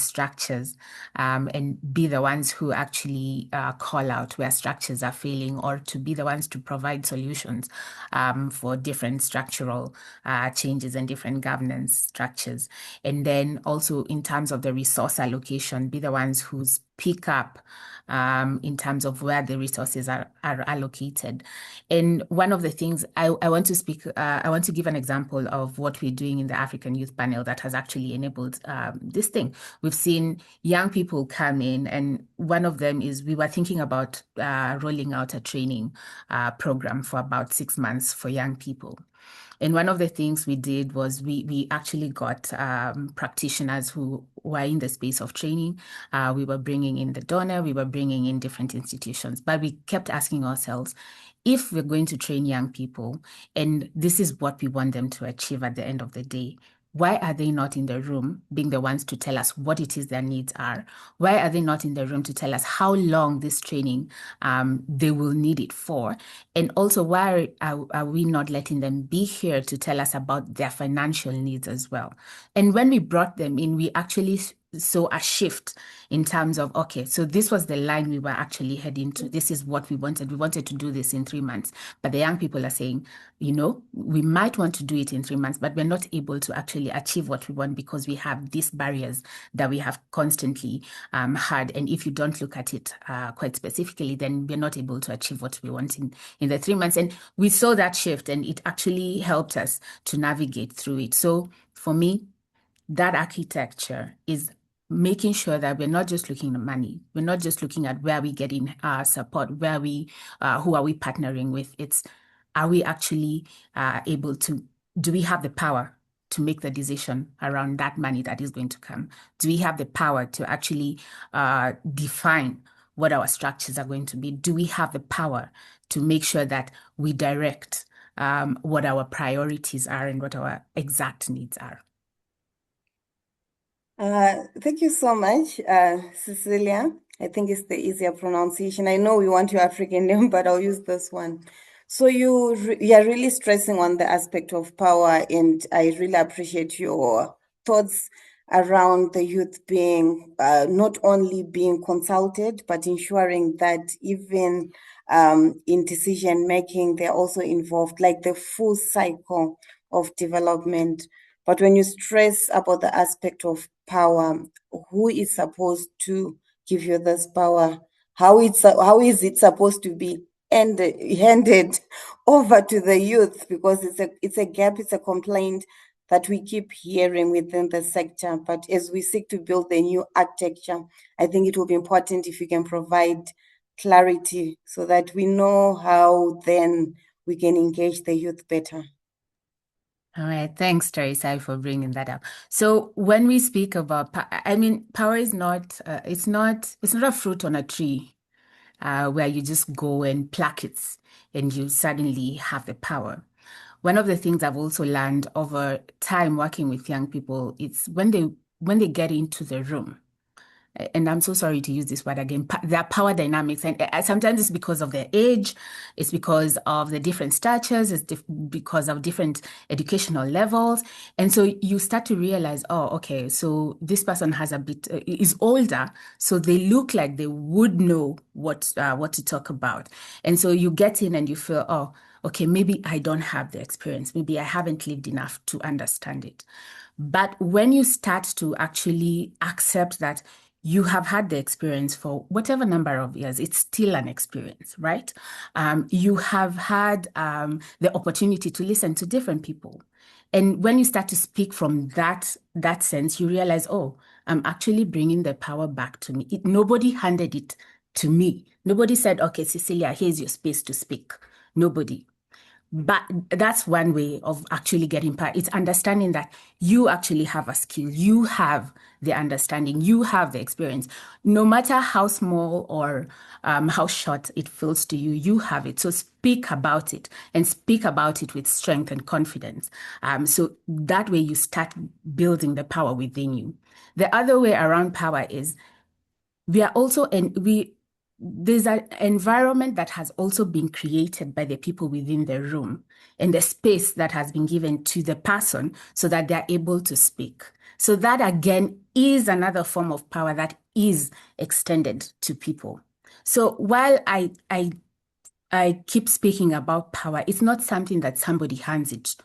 structures, and be the ones who actually call out where structures are failing, or to be the ones to provide solutions for different structural changes and different governance structures. And then also in terms of the resource allocation, be the ones who speak up in terms of where the resources are allocated. And one of the things I want to give an example of what we're doing in the African Youth Panel that has actually enabled this thing. We've seen young people come in, and one of them is, we were thinking about rolling out a training program for about 6 months for young people. And one of the things we did was we actually got practitioners who were in the space of training. We were bringing in the donor, we were bringing in different institutions, but we kept asking ourselves, if we're going to train young people, and this is what we want them to achieve at the end of the day, why are they not in the room being the ones to tell us what it is their needs are? Why are they not in the room to tell us how long this training they will need it for? And also, why are we not letting them be here to tell us about their financial needs as well? And when we brought them in, we actually saw a shift in terms of, okay, so this was the line we were actually heading to. This is what we wanted. We wanted to do this in 3 months. But the young people are saying, we might want to do it in 3 months, but we're not able to actually achieve what we want because we have these barriers that we have constantly had. And if you don't look at it quite specifically, then we're not able to achieve what we want in the 3 months. And we saw that shift, and it actually helped us to navigate through it. So for me, that architecture is making sure that we're not just looking at money. We're not just looking at where we get in support, who are we partnering with? It's, are we actually able to, do we have the power to make the decision around that money that is going to come? Do we have the power to actually define what our structures are going to be? Do we have the power to make sure that we direct what our priorities are and what our exact needs are? Thank you so much, Cecilia. I think it's the easier pronunciation. I know we want your African name, but I'll use this one. So you're really stressing on the aspect of power, and I really appreciate your thoughts around the youth being not only being consulted, but ensuring that even in decision making, they're also involved, like the full cycle of development. But when you stress about the aspect of power, who is supposed to give you this power? How is it supposed to be handed over to the youth? Because it's a gap, it's a complaint that we keep hearing within the sector. But as we seek to build the new architecture, I think it will be important if you can provide clarity so that we know how then we can engage the youth better. All right, thanks, Teresa, for bringing that up. So when we speak about, power is not, it's not a fruit on a tree where you just go and pluck it and you suddenly have the power. One of the things I've also learned over time working with young people, it's when they get into the room, and I'm so sorry to use this word again, their power dynamics. And sometimes it's because of their age, it's because of the different statures, it's because of different educational levels. And so you start to realize, oh, okay, so this person has is older, so they look like they would know what to talk about. And so you get in and you feel, oh, okay, maybe I don't have the experience. Maybe I haven't lived enough to understand it. But when you start to actually accept that you have had the experience for whatever number of years, it's still an experience, right? You have had the opportunity to listen to different people. And when you start to speak from that sense, you realize, oh, I'm actually bringing the power back to me. Nobody handed it to me. Nobody said, okay, Cecilia, here's your space to speak. Nobody. But that's one way of actually getting power. It's understanding that you actually have a skill. You have the understanding. You have the experience. No matter how small or how short it feels to you, you have it. So speak about it and speak about it with strength and confidence. So that way you start building the power within you. The other way around power is there's an environment that has also been created by the people within the room and the space that has been given to the person so that they're able to speak. So that again is another form of power that is extended to people. So while I keep speaking about power, it's not something that somebody hands it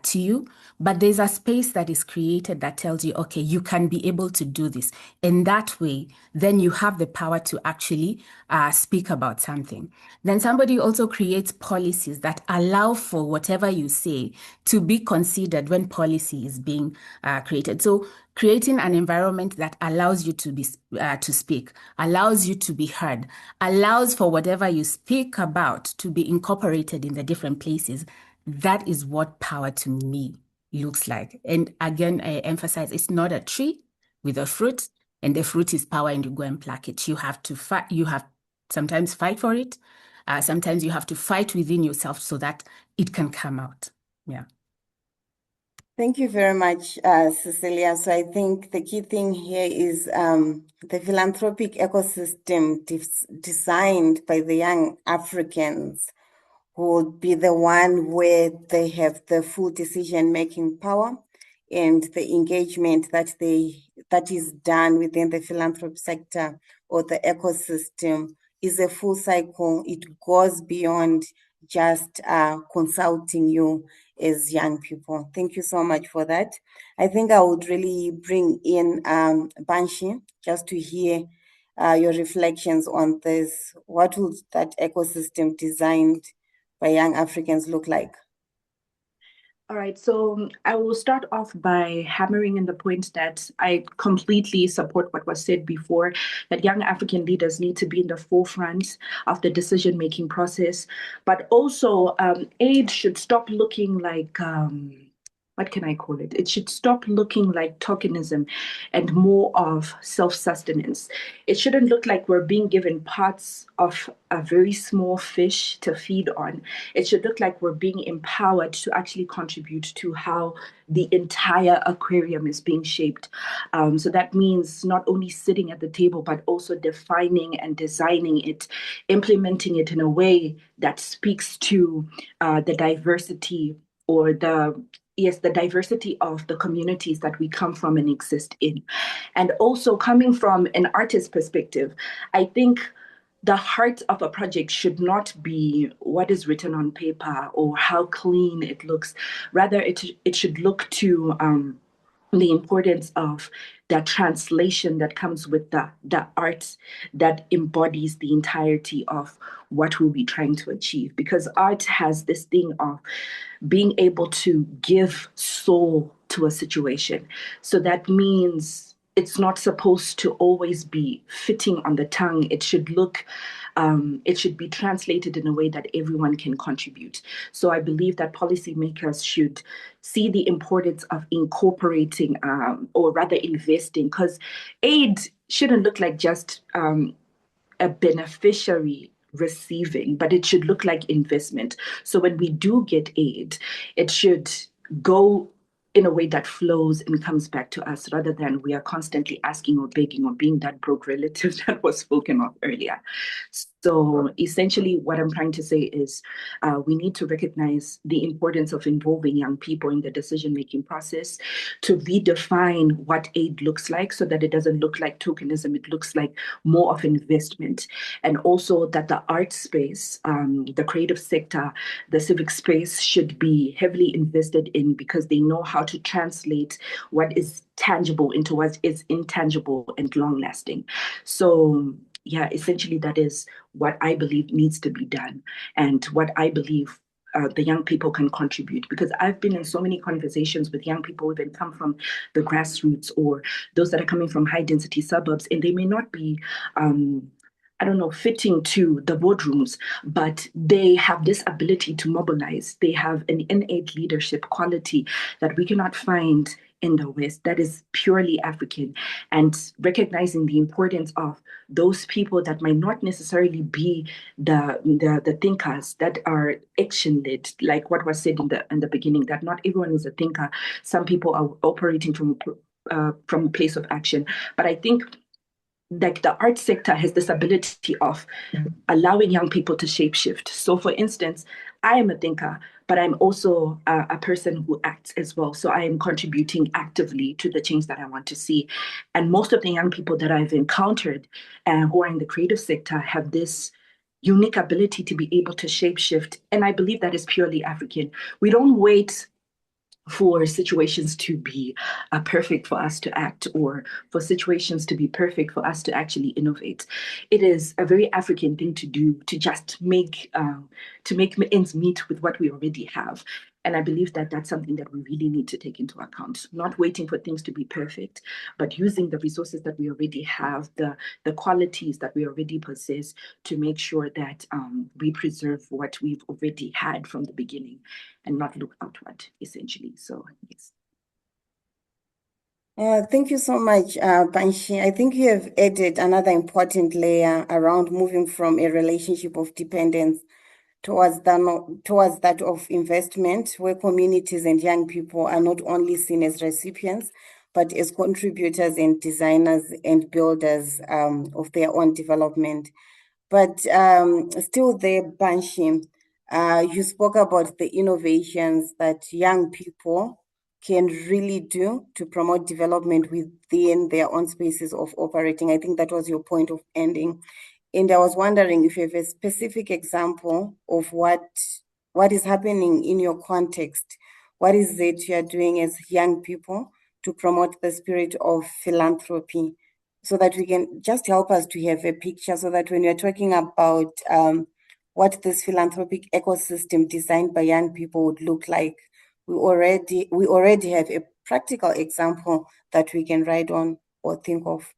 to you, but there's a space that is created that tells you, okay, you can be able to do this. And that way, then you have the power to actually speak about something. Then somebody also creates policies that allow for whatever you say to be considered when policy is being created. So creating an environment that allows you to speak, allows you to be heard, allows for whatever you speak about to be incorporated in the different places. That is what power to me looks like. And again, I emphasize it's not a tree with a fruit, and the fruit is power, and you go and pluck it. You have to fight. You have sometimes fight for it. Sometimes you have to fight within yourself so that it can come out. Yeah. Thank you very much, Cecilia. So I think the key thing here is the philanthropic ecosystem designed by the young Africans would be the one where they have the full decision-making power, and the engagement that is done within the philanthropy sector or the ecosystem is a full cycle. It goes beyond just consulting you as young people. Thank you so much for that. I think I would really bring in Banshi just to hear your reflections on this. What would that ecosystem designed by young Africans look like? All right, so I will start off by hammering in the point that I completely support what was said before, that young African leaders need to be in the forefront of the decision-making process, but also aid should stop looking like, what can I call it? It should stop looking like tokenism and more of self-sustenance. It shouldn't look like we're being given parts of a very small fish to feed on. It should look like we're being empowered to actually contribute to how the entire aquarium is being shaped. So that means not only sitting at the table, but also defining and designing it, implementing it in a way that speaks to the diversity or the diversity of the communities that we come from and exist in. And also coming from an artist's perspective, I think the heart of a project should not be what is written on paper or how clean it looks. Rather, it should look to the importance of the translation that comes with the art that embodies the entirety of what we'll be trying to achieve. Because art has this thing of being able to give soul to a situation. So that means it's not supposed to always be fitting on the tongue. It should be translated in a way that everyone can contribute. So I believe that policymakers should see the importance of incorporating, or rather investing, because aid shouldn't look like just a beneficiary receiving, but it should look like investment. So when we do get aid, it should go in a way that flows and comes back to us, rather than we are constantly asking or begging or being that broke relative that was spoken of earlier. So essentially what I'm trying to say is we need to recognize the importance of involving young people in the decision-making process, to redefine what aid looks like so that it doesn't look like tokenism, it looks like more of investment. And also that the art space, the creative sector, the civic space should be heavily invested in, because they know how to translate what is tangible into what is intangible and long-lasting. So yeah, essentially that is what I believe needs to be done, and what I believe the young people can contribute, because I've been in so many conversations with young people who even come from the grassroots, or those that are coming from high density suburbs, and they may not be I don't know, fitting to the boardrooms, but they have this ability to mobilize. They have an innate leadership quality that we cannot find in the West, that is purely African. And recognizing the importance of those people that might not necessarily be the thinkers, that are action-led, like what was said in the beginning, that not everyone is a thinker. Some people are operating from a place of action. But I think like the art sector has this ability of allowing young people to shapeshift. So for instance, I am a thinker, but I'm also a person who acts as well. So I am contributing actively to the change that I want to see. And most of the young people that I've encountered who are in the creative sector have this unique ability to be able to shapeshift. And I believe that is purely African. We don't wait for situations to be perfect for us to act, or for situations to be perfect for us to actually innovate. It is a very African thing to do, to just make ends meet with what we already have. And I believe that that's something that we really need to take into account, not waiting for things to be perfect, but using the resources that we already have, the qualities that we already possess, to make sure that we preserve what we've already had from the beginning, and not look outward, essentially. So, yes. Thank you so much, Banshi. I think you have added another important layer around moving from a relationship of dependence towards that of investment, where communities and young people are not only seen as recipients, but as contributors and designers and builders of their own development. But still there, Banshi, you spoke about the innovations that young people can really do to promote development within their own spaces of operating. I think that was your point of ending. And I was wondering if you have a specific example of what is happening in your context. What is it you are doing as young people to promote the spirit of philanthropy, so that we can just help us to have a picture, so that when we're talking about what this philanthropic ecosystem designed by young people would look like, we already have a practical example that we can write on or think of.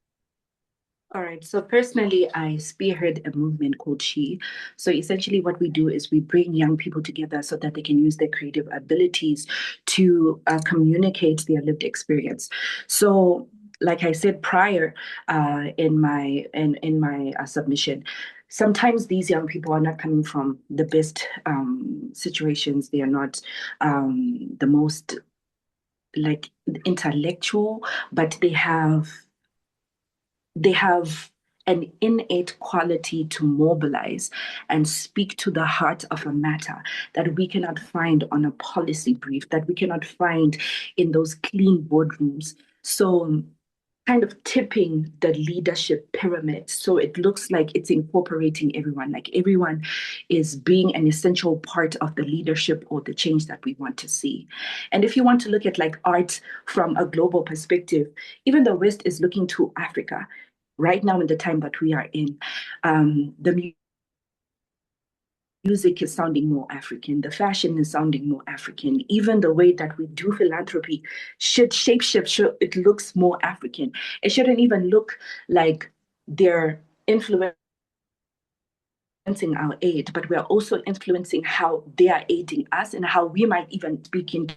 All right. So personally, I spearhead a movement called She. So essentially what we do is we bring young people together so that they can use their creative abilities to communicate their lived experience. So like I said prior in my submission, sometimes these young people are not coming from the best situations. They are not the most like intellectual, but they have an innate quality to mobilize and speak to the heart of a matter that we cannot find on a policy brief, that we cannot find in those clean boardrooms. So kind of tipping the leadership pyramid so it looks like it's incorporating everyone, like everyone is being an essential part of the leadership or the change that we want to see. And if you want to look at like art from a global perspective, even the West is looking to Africa right now in the time that we are in. The music is sounding more African, the fashion is sounding more African, even the way that we do philanthropy should shapeshift, so it looks more African. It shouldn't even look like they're influencing our aid, but we're also influencing how they are aiding us and how we might even begin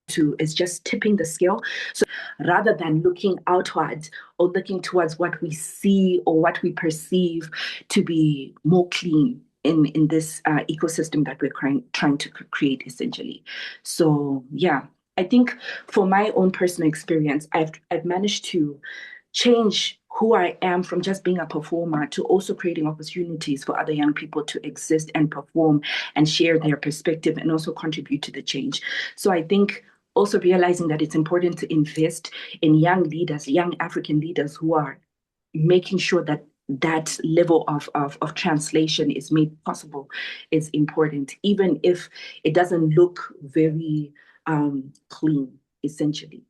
to is just tipping the scale. So rather than looking outwards or looking towards what we see or what we perceive to be more clean in this ecosystem that we're trying to create essentially. So yeah, I think for my own personal experience, I've managed to change who I am from just being a performer to also creating opportunities for other young people to exist and perform and share their perspective and also contribute to the change. So I think also realizing that it's important to invest in young leaders, young African leaders who are making sure that that level of translation is made possible is important, even if it doesn't look very clean, essentially.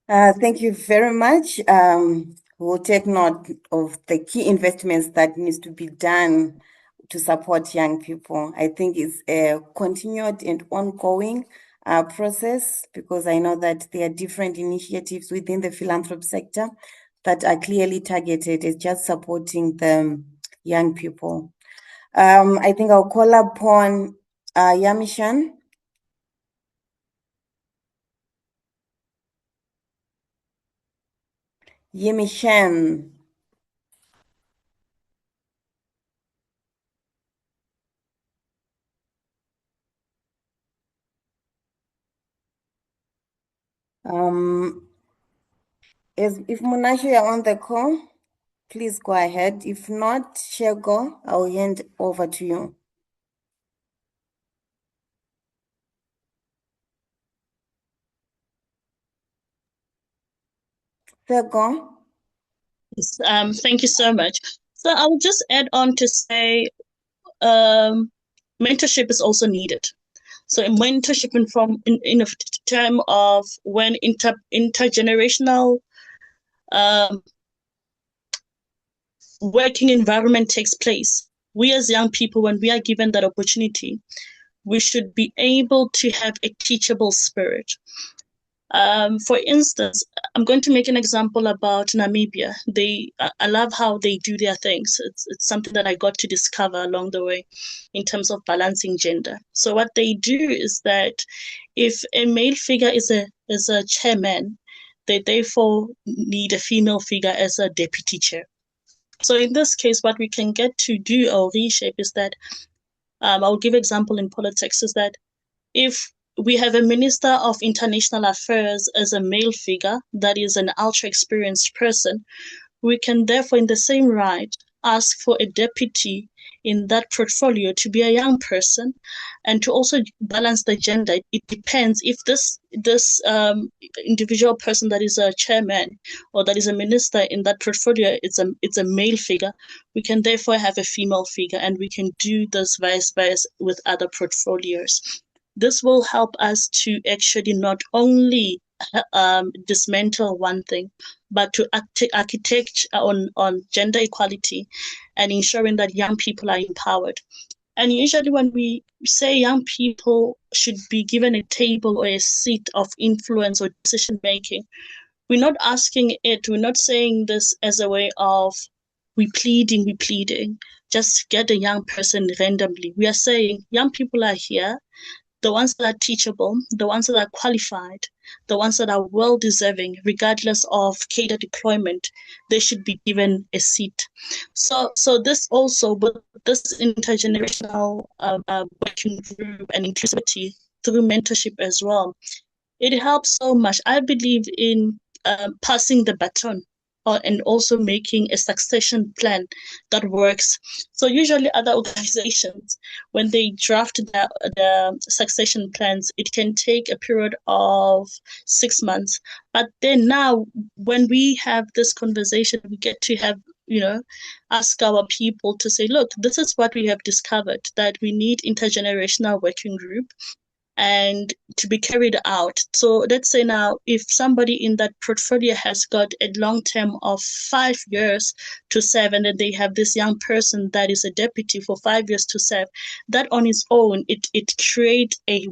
Thank you very much. We'll take note of the key investments that needs to be done to support young people. I think it's a continued and ongoing process, because I know that there are different initiatives within the philanthropy sector that are clearly targeted at just supporting the young people. I think I'll call upon Yamishan. Yamishan. If Munashe you're on the call, please go ahead. If not, Shego, I'll hand over to you. Shego. Yes, thank you so much. So I will just add on to say mentorship is also needed. So mentorship in term of when intergenerational working environment takes place, we as young people, when we are given that opportunity, we should be able to have a teachable spirit. For instance, I'm going to make an example about Namibia. I love how they do their things. It's something that I got to discover along the way in terms of balancing gender. So what they do is that if a male figure is a chairman, they therefore need a female figure as a deputy chair. So in this case, what we can get to do or reshape is that, I'll give example in politics, is that if we have a Minister of International Affairs as a male figure that is an ultra experienced person, we can therefore in the same right ask for a deputy in that portfolio to be a young person, and to also balance the gender. It depends if this individual person that is a chairman or that is a minister in that portfolio, it's a male figure, we can therefore have a female figure, and we can do this vice versa with other portfolios. This will help us to actually not only dismantle one thing, but to architect on gender equality and ensuring that young people are empowered. And usually when we say young people should be given a table or a seat of influence or decision making, we're not asking it, we're not saying this as a way of we pleading, just get a young person randomly. We are saying young people are here, the ones that are teachable, the ones that are qualified, the ones that are well-deserving, regardless of cadre deployment, they should be given a seat. So this also, but this intergenerational working group and inclusivity through mentorship as well, it helps so much. I believe in passing the baton, and also making a succession plan that works. So usually other organizations, when they draft the succession plans, it can take a period of 6 months. But then now, when we have this conversation, we get to have, ask our people to say, look, this is what we have discovered, that we need intergenerational working group. and to be carried out. So let's say now, if somebody in that portfolio has got a long term of 5 years to serve, and then they have this young person that is a deputy for 5 years to serve, that on its own, it creates a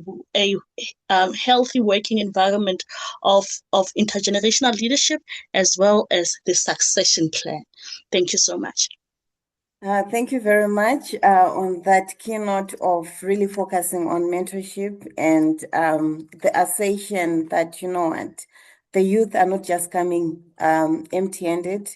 healthy working environment of intergenerational leadership as well as the succession plan. Thank you so much. Thank you very much on that keynote of really focusing on mentorship and the assertion that, you know what, the youth are not just coming empty-handed,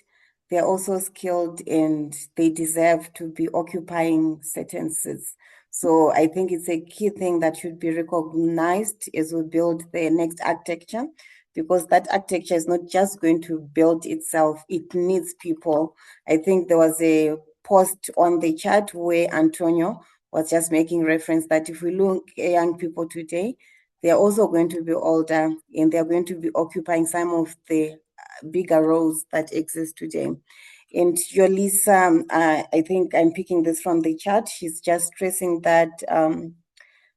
they're also skilled and they deserve to be occupying certain seats. So I think it's a key thing that should be recognized as we build the next architecture, because that architecture is not just going to build itself, it needs people. I think there was a post on the chat where Antonio was just making reference that if we look at young people today, they're also going to be older and they're going to be occupying some of the bigger roles that exist today. And Yolisa, I think I'm picking this from the chat. She's just stressing that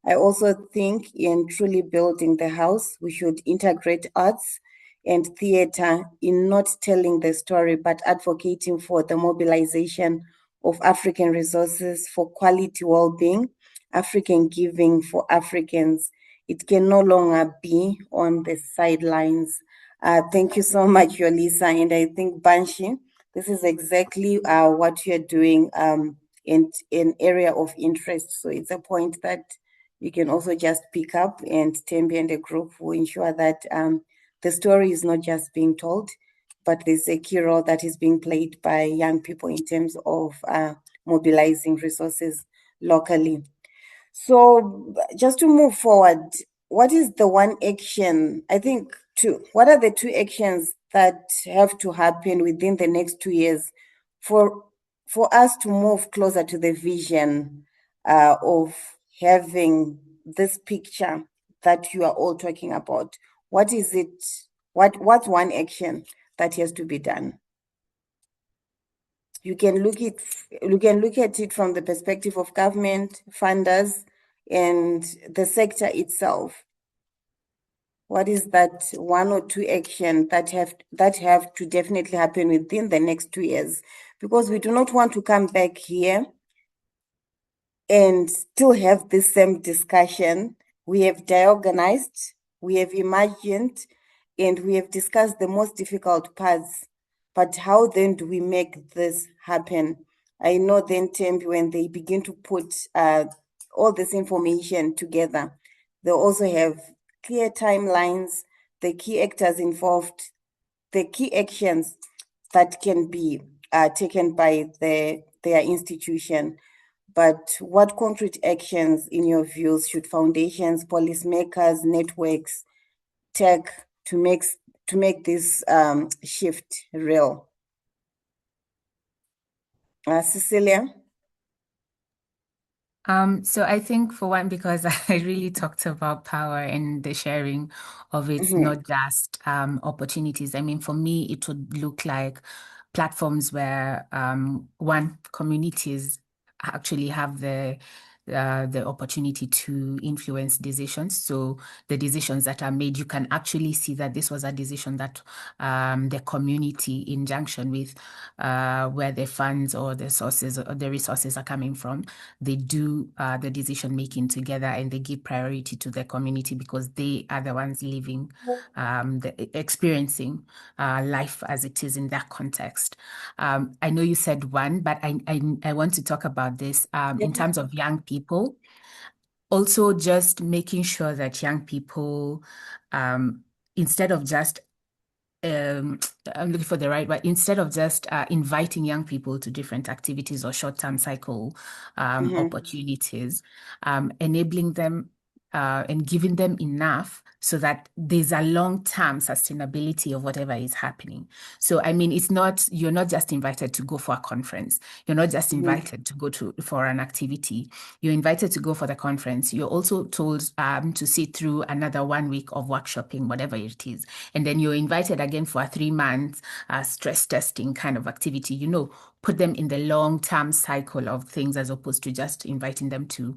I also think in truly building the house, we should integrate arts and theater in not telling the story, but advocating for the mobilization of African resources for quality well-being, African giving for Africans. It can no longer be on the sidelines. Thank you so much, Yolisa. And I think, Banshi, this is exactly what you're doing in an area of interest. So it's a point that you can also just pick up, and Tembi and the group will ensure that the story is not just being told, but there's a key role that is being played by young people in terms of mobilizing resources locally. So just to move forward, what is the one action, I think what are the two actions that have to happen within the next 2 years for us to move closer to the vision of having this picture that you are all talking about? What is it? What's one action that has to be done? You can look at it from the perspective of government, funders, and the sector itself. What is that one or two action that have to definitely happen within the next 2 years? Because we do not want to come back here and still have the same discussion. We have diorganized, we have imagined, and we have discussed the most difficult parts. But how then do we make this happen? I know then, Tembi, when they begin to put all this information together, they also have clear timelines, the key actors involved, the key actions that can be taken by their institution. But what concrete actions, in your views, should foundations, policymakers, networks take to make this shift real? Cecilia? So I think for one, because I really talked about power and the sharing of it, not just opportunities. I mean, for me, it would look like platforms where one, communities actually have the opportunity to influence decisions. So the decisions that are made, you can actually see that this was a decision that the community, in junction with where the funds or the sources or the resources are coming from, they do the decision making together, and they give priority to the community because they are the ones living, experiencing life as it is in that context. I know you said one, but I want to talk about this in terms of young people. Also, just making sure that young people, instead of just I'm looking for the right word. Instead of just inviting young people to different activities or short-term cycle opportunities, enabling them and giving them enough so that there's a long-term sustainability of whatever is happening. So, I mean, you're not just invited to go for a conference. You're not just invited to go for an activity. You're invited to go for the conference. You're also told to sit through another 1 week of workshopping, whatever it is. And then you're invited again for a 3 month stress testing kind of activity. put them in the long-term cycle of things as opposed to just inviting them to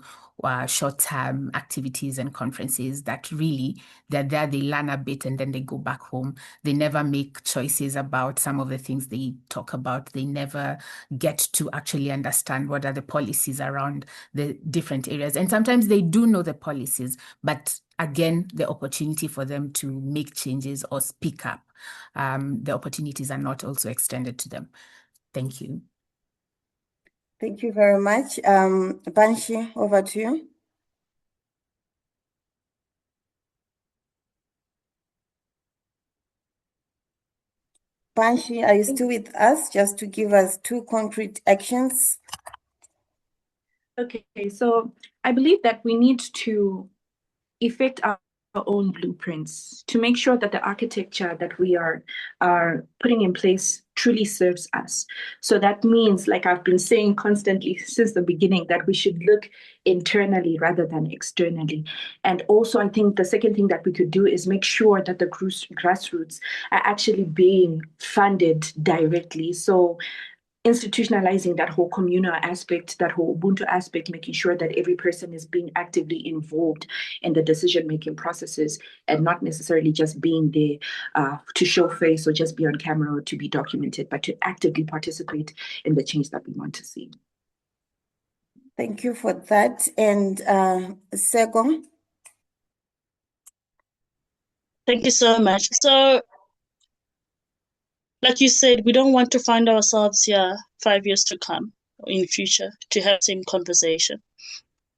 short-term activities and conferences that really, they're there, they learn a bit, and then they go back home. They never make choices about some of the things they talk about. They never get to actually understand what are the policies around the different areas. And sometimes they do know the policies, but again, the opportunity for them to make changes or speak up, the opportunities are not also extended to them. Thank you. Thank you very much. Banshi, over to you. Banshi, are you still with us? Just to give us 2 concrete actions. Okay, so I believe that we need to effect our own blueprints to make sure that the architecture that we are putting in place truly serves us. So that means, like I've been saying constantly since the beginning, that we should look internally rather than externally. And also, I think the second thing that we could do is make sure that the grassroots are actually being funded directly. So institutionalizing that whole communal aspect, that whole Ubuntu aspect, making sure that every person is being actively involved in the decision-making processes and not necessarily just being there to show face or just be on camera or to be documented, but to actively participate in the change that we want to see. Thank you for that. And Sego? Thank you so much. So, like you said, we don't want to find ourselves here 5 years to come or in the future to have the same conversation.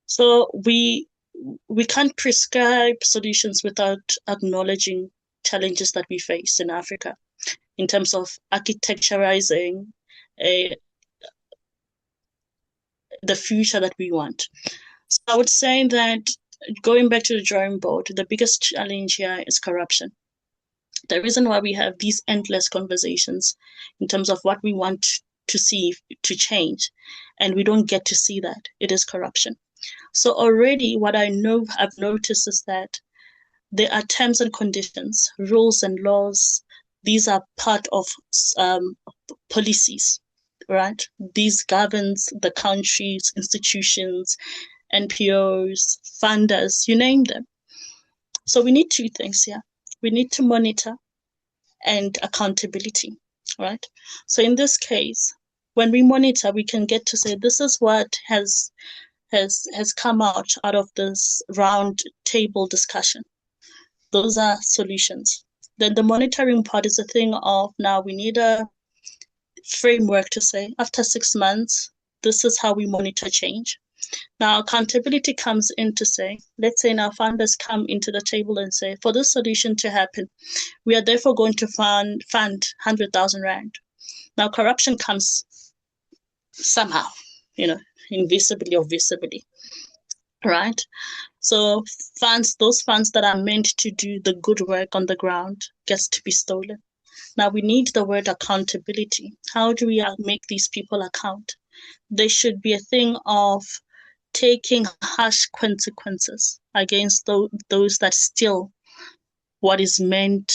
So we can't prescribe solutions without acknowledging challenges that we face in Africa in terms of architecturizing the future that we want. So I would say that going back to the drawing board, the biggest challenge here is corruption. The reason why we have these endless conversations in terms of what we want to see to change, and we don't get to see that, it is corruption. So already what I've noticed is that there are terms and conditions, rules and laws. These are part of policies, right? These governs the countries, institutions, NPOs, funders, you name them. So we need 2 things here. We need to monitor and accountability, right? So in this case, when we monitor, we can get to say, this is what has come out of this round table discussion. Those are solutions. Then the monitoring part is a thing of, now we need a framework to say, after 6 months, this is how we monitor change. Now, accountability comes in to say, let's say now funders come into the table and say, for this solution to happen, we are therefore going to fund 100,000 Rand. Now, corruption comes somehow, invisibly or visibly, right? So those funds that are meant to do the good work on the ground gets to be stolen. Now, we need the word accountability. How do we make these people account? There should be a thing of taking harsh consequences against those that steal what is meant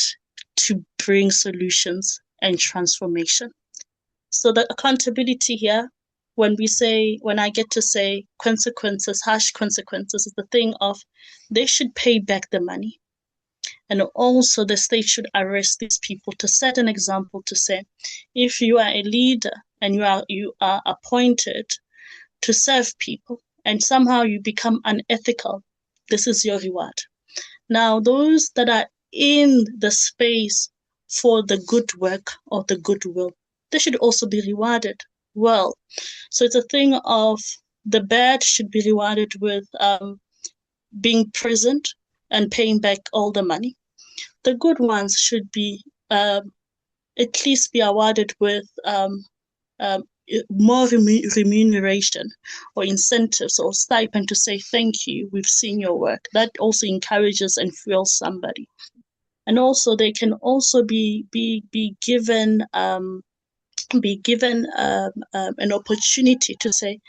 to bring solutions and transformation. So the accountability here, when I get to say consequences, harsh consequences, is the thing of they should pay back the money. And also the state should arrest these people to set an example to say, if you are a leader and you are appointed to serve people, and somehow you become unethical, this is your reward. Now, those that are in the space for the good work or the goodwill, they should also be rewarded well. So it's a thing of the bad should be rewarded with being present and paying back all the money. The good ones should be at least be awarded with more remuneration or incentives or stipend to say, thank you, we've seen your work. That also encourages and fuels somebody. And also they can also be given an opportunity to say,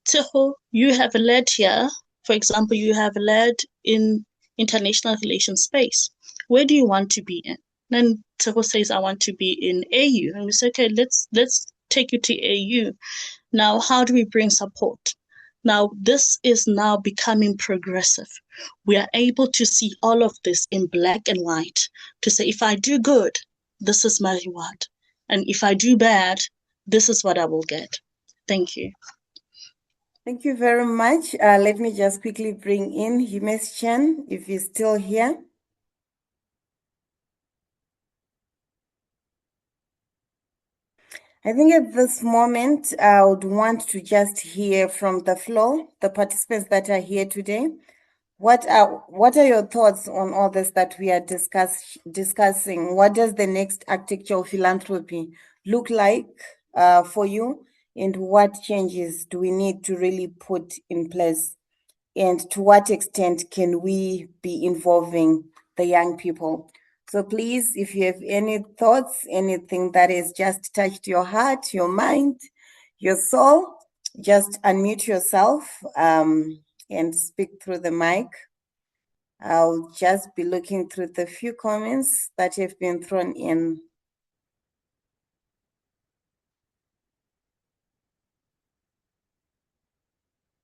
Teho, you have led here, for example, you have led in international relations space. Where do you want to be in? Then Teho says, I want to be in AU. And we say, okay, let's take you to AU. Now, how do we bring support? Now, this is now becoming progressive. We are able to see all of this in black and white to say, if I do good, this is my reward. And if I do bad, this is what I will get. Thank you. Thank you very much. Let me just quickly bring in Himes Chen, if he's still here. I think at this moment, I would want to just hear from the floor, the participants that are here today. What are your thoughts on all this that we are discussing? What does the next architecture of philanthropy look like for you? And what changes do we need to really put in place? And to what extent can we be involving the young people? So please, if you have any thoughts, anything that has just touched your heart, your mind, your soul, just unmute yourself and speak through the mic. I'll just be looking through the few comments that have been thrown in.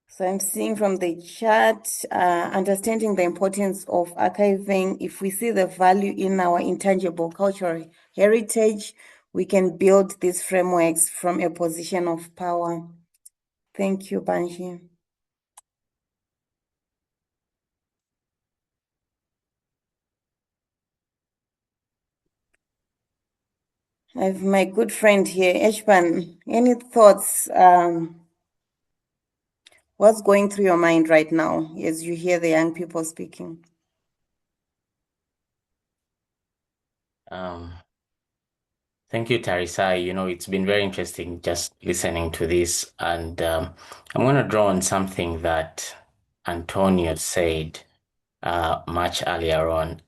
So I'm seeing from the chat, understanding the importance of archiving. If we see the value in our intangible cultural heritage, we can build these frameworks from a position of power. Thank you, Banji. I have my good friend here, Eshban. Any thoughts? What's going through your mind right now as you hear the young people speaking? Thank you, Tarisa. It's been very interesting just listening to this. And I'm going to draw on something that Antonio said much earlier on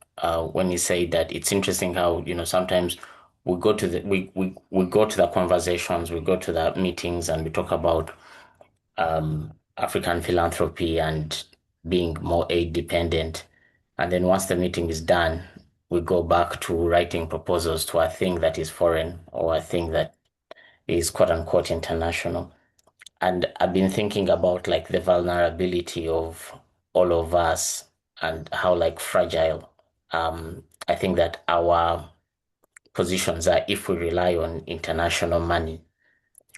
when he said that it's interesting how, sometimes we go to we go to the conversations, we go to the meetings, and we talk about African philanthropy and being more aid dependent. And then once the meeting is done, we go back to writing proposals to a thing that is foreign or a thing that is quote unquote international. And I've been thinking about like the vulnerability of all of us and how like fragile I think that our positions are if we rely on international money.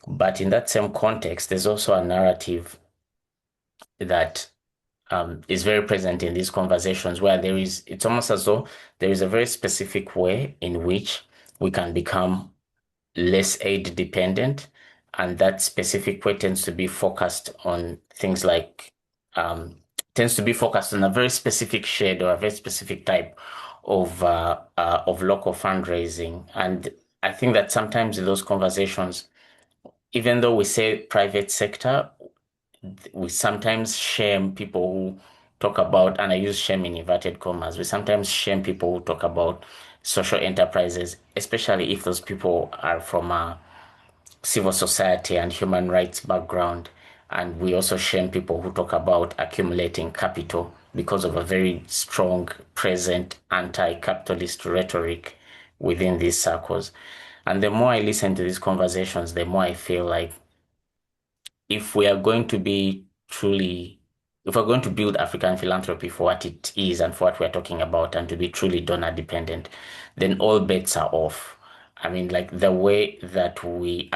But in that same context, there's also a narrative that is very present in these conversations where it's almost as though there is a very specific way in which we can become less aid dependent. And that specific way tends to be focused on things like, tends to be focused on a very specific shade or a very specific type of local fundraising. And I think that sometimes in those conversations, even though we say private sector, we sometimes shame people who talk about, and I use shame in inverted commas, we sometimes shame people who talk about social enterprises, especially if those people are from a civil society and human rights background. And we also shame people who talk about accumulating capital because of a very strong present anti-capitalist rhetoric within these circles. And the more I listen to these conversations, the more I feel like if we are going to be if we're going to build African philanthropy for what it is and for what we're talking about and to be truly donor dependent, then all bets are off. I mean, like the way that we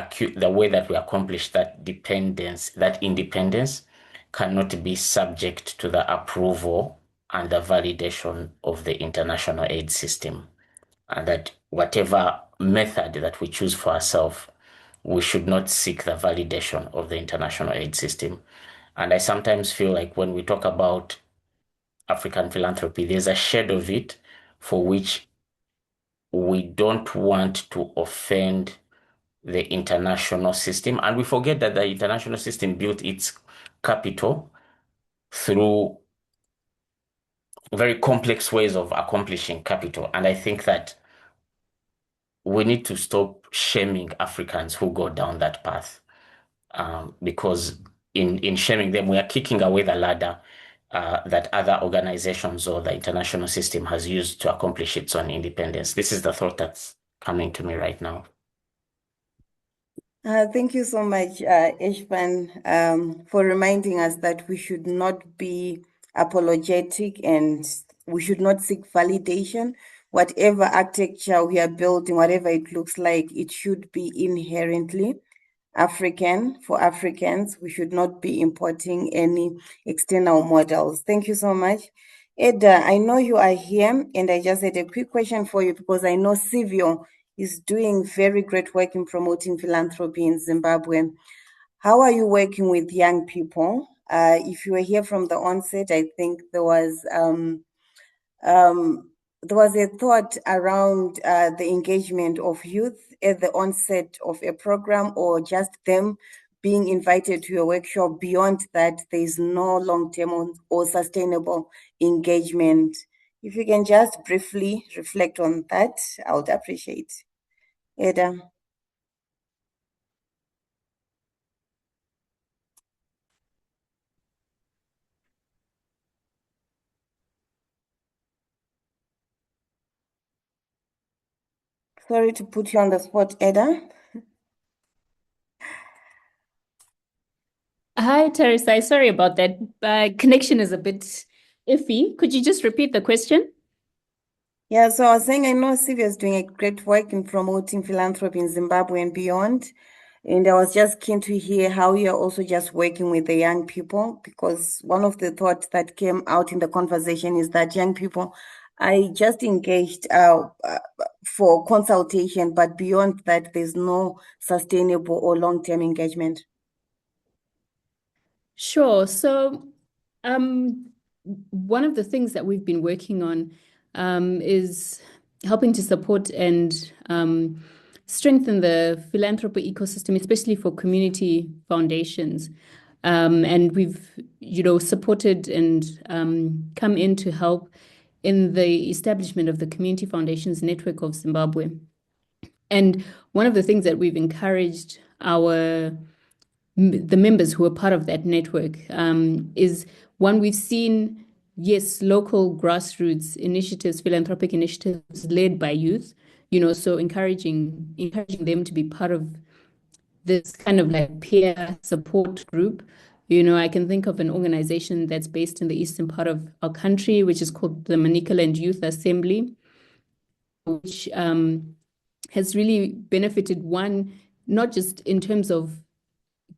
accomplish that dependence, that independence cannot be subject to the approval and the validation of the international aid system. And that whatever method that we choose for ourselves, we should not seek the validation of the international aid system. And I sometimes feel like when we talk about African philanthropy, there's a shade of it for which we don't want to offend the international system. And we forget that the international system built its capital through very complex ways of accomplishing capital. And I think that we need to stop shaming Africans who go down that path. Because in shaming them, we are kicking away the ladder that other organizations or the international system has used to accomplish its own independence. This is the thought that's coming to me right now. Thank you so much, Ishpan, for reminding us that we should not be apologetic and we should not seek validation. Whatever architecture we are building, whatever it looks like, it should be inherently African for Africans. We should not be importing any external models. Thank you so much. Eda, I know you are here, and I just had a quick question for you because I know Sivio is doing very great work in promoting philanthropy in Zimbabwe. How are you working with young people? If you were here from the onset, I think there was a thought around the engagement of youth at the onset of a program, or just them being invited to a workshop. Beyond that, there is no long-term or sustainable engagement. If you can just briefly reflect on that, I would appreciate. Eda. Sorry to put you on the spot, Eda. Hi, Teresa. Sorry about that. Connection is a bit iffy. Could you just repeat the question? Yeah, so I was saying I know Sylvia is doing a great work in promoting philanthropy in Zimbabwe and beyond. And I was just keen to hear how you're also just working with the young people, because one of the thoughts that came out in the conversation is that young people, I just engaged for consultation, but beyond that, there's no sustainable or long-term engagement. Sure. So, one of the things that we've been working on is helping to support and strengthen the philanthropy ecosystem, especially for community foundations. And we've, supported and come in to help in the establishment of the Community Foundations Network of Zimbabwe. And one of the things that we've encouraged the members who are part of that network is one, we've seen, yes, local grassroots initiatives, philanthropic initiatives led by youth, so encouraging them to be part of this kind of like peer support group. I can think of an organization that's based in the eastern part of our country, which is called the Manicaland Youth Assembly, which has really benefited one, not just in terms of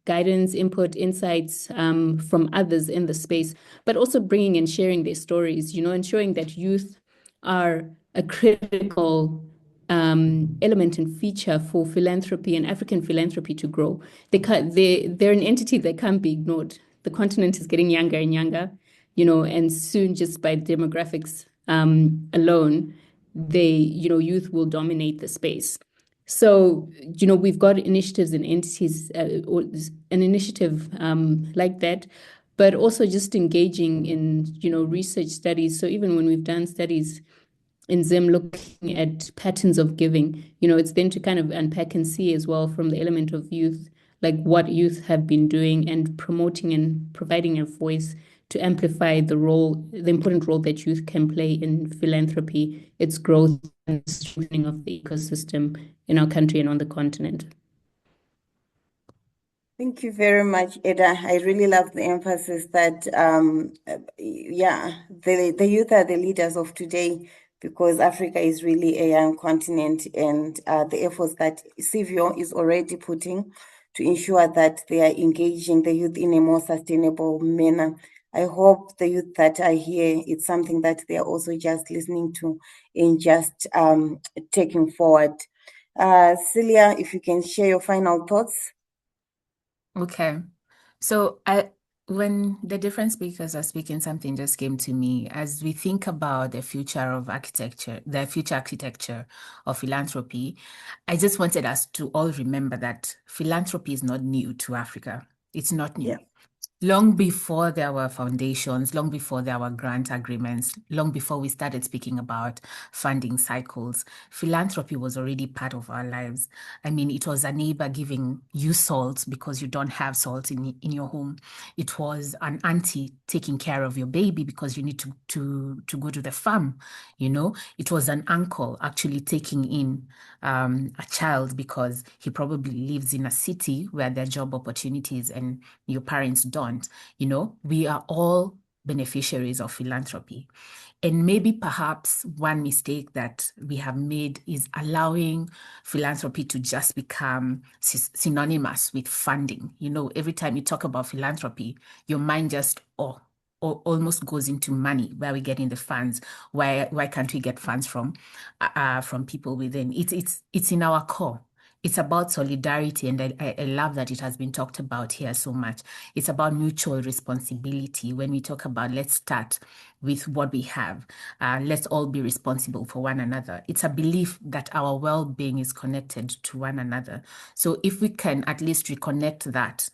guidance, input, insights from others in the space, but also bringing and sharing their stories, ensuring that youth are a critical element and feature for philanthropy and African philanthropy to grow. They're an entity that can't be ignored. The continent is getting younger and younger, and soon, just by demographics alone, youth will dominate the space. So, we've got initiatives and entities, or an initiative like that, but also just engaging in, research studies. So even when we've done studies in Zim looking at patterns of giving, it's then to kind of unpack and see as well from the element of youth, like what youth have been doing and promoting and providing a voice to amplify the important role that youth can play in philanthropy, its growth and strengthening of the ecosystem in our country and on the continent. Thank you very much, Eda. I really love the emphasis that, the youth are the leaders of today, because Africa is really a young continent, and the efforts that Sivio is already putting to ensure that they are engaging the youth in a more sustainable manner. I hope the youth that are here, it's something that they are also just listening to and just taking forward. Celia, if you can share your final thoughts. Okay. So when the different speakers are speaking, something just came to me as we think about the future architecture of philanthropy. I just wanted us to all remember that philanthropy is not new to Africa. It's not new. Yeah. long before there were foundations, long before there were grant agreements, long before we started speaking about funding cycles, philanthropy was already part of our lives. I mean, it was a neighbor giving you salt because you don't have salt in your home. It was an auntie taking care of your baby because you need to go to the farm. You know, it was an uncle actually taking in a child because he probably lives in a city where there are job opportunities and your parents don't. You know, we are all beneficiaries of philanthropy. And maybe perhaps one mistake that we have made is allowing philanthropy to just become synonymous with funding. You know, every time you talk about philanthropy, your mind just, almost goes into money. Where are we getting the funds? Why can't we get funds from people within? It's in our core. It's about solidarity, and I love that it has been talked about here so much. It's about mutual responsibility. When we talk about let's start with what we have, let's all be responsible for one another. It's a belief that our well-being is connected to one another. So if we can at least reconnect that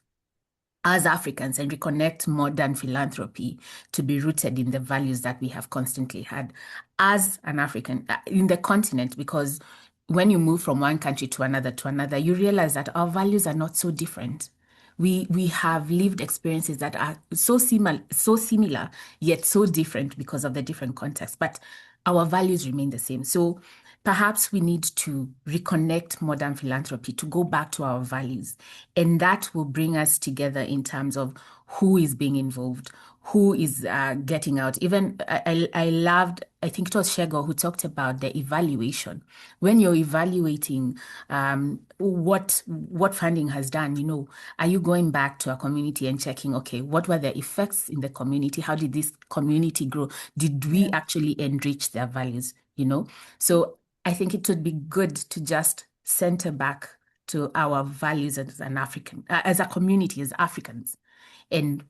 as Africans and reconnect modern philanthropy to be rooted in the values that we have constantly had as an African in the continent, because when you move from one country to another, you realize that our values are not so different. We have lived experiences that are so similar, yet so different because of the different contexts, but our values remain the same. So perhaps we need to reconnect modern philanthropy to go back to our values. And that will bring us together in terms of who is being involved, who is getting out. Even I loved, I think it was Shego who talked about the evaluation. When you're evaluating what funding has done, you know, are you going back to a community and checking, okay, what were the effects in the community? How did this community grow? Did we actually enrich their values, you know? So I think it would be good to just center back to our values as an African, as a community, as Africans, and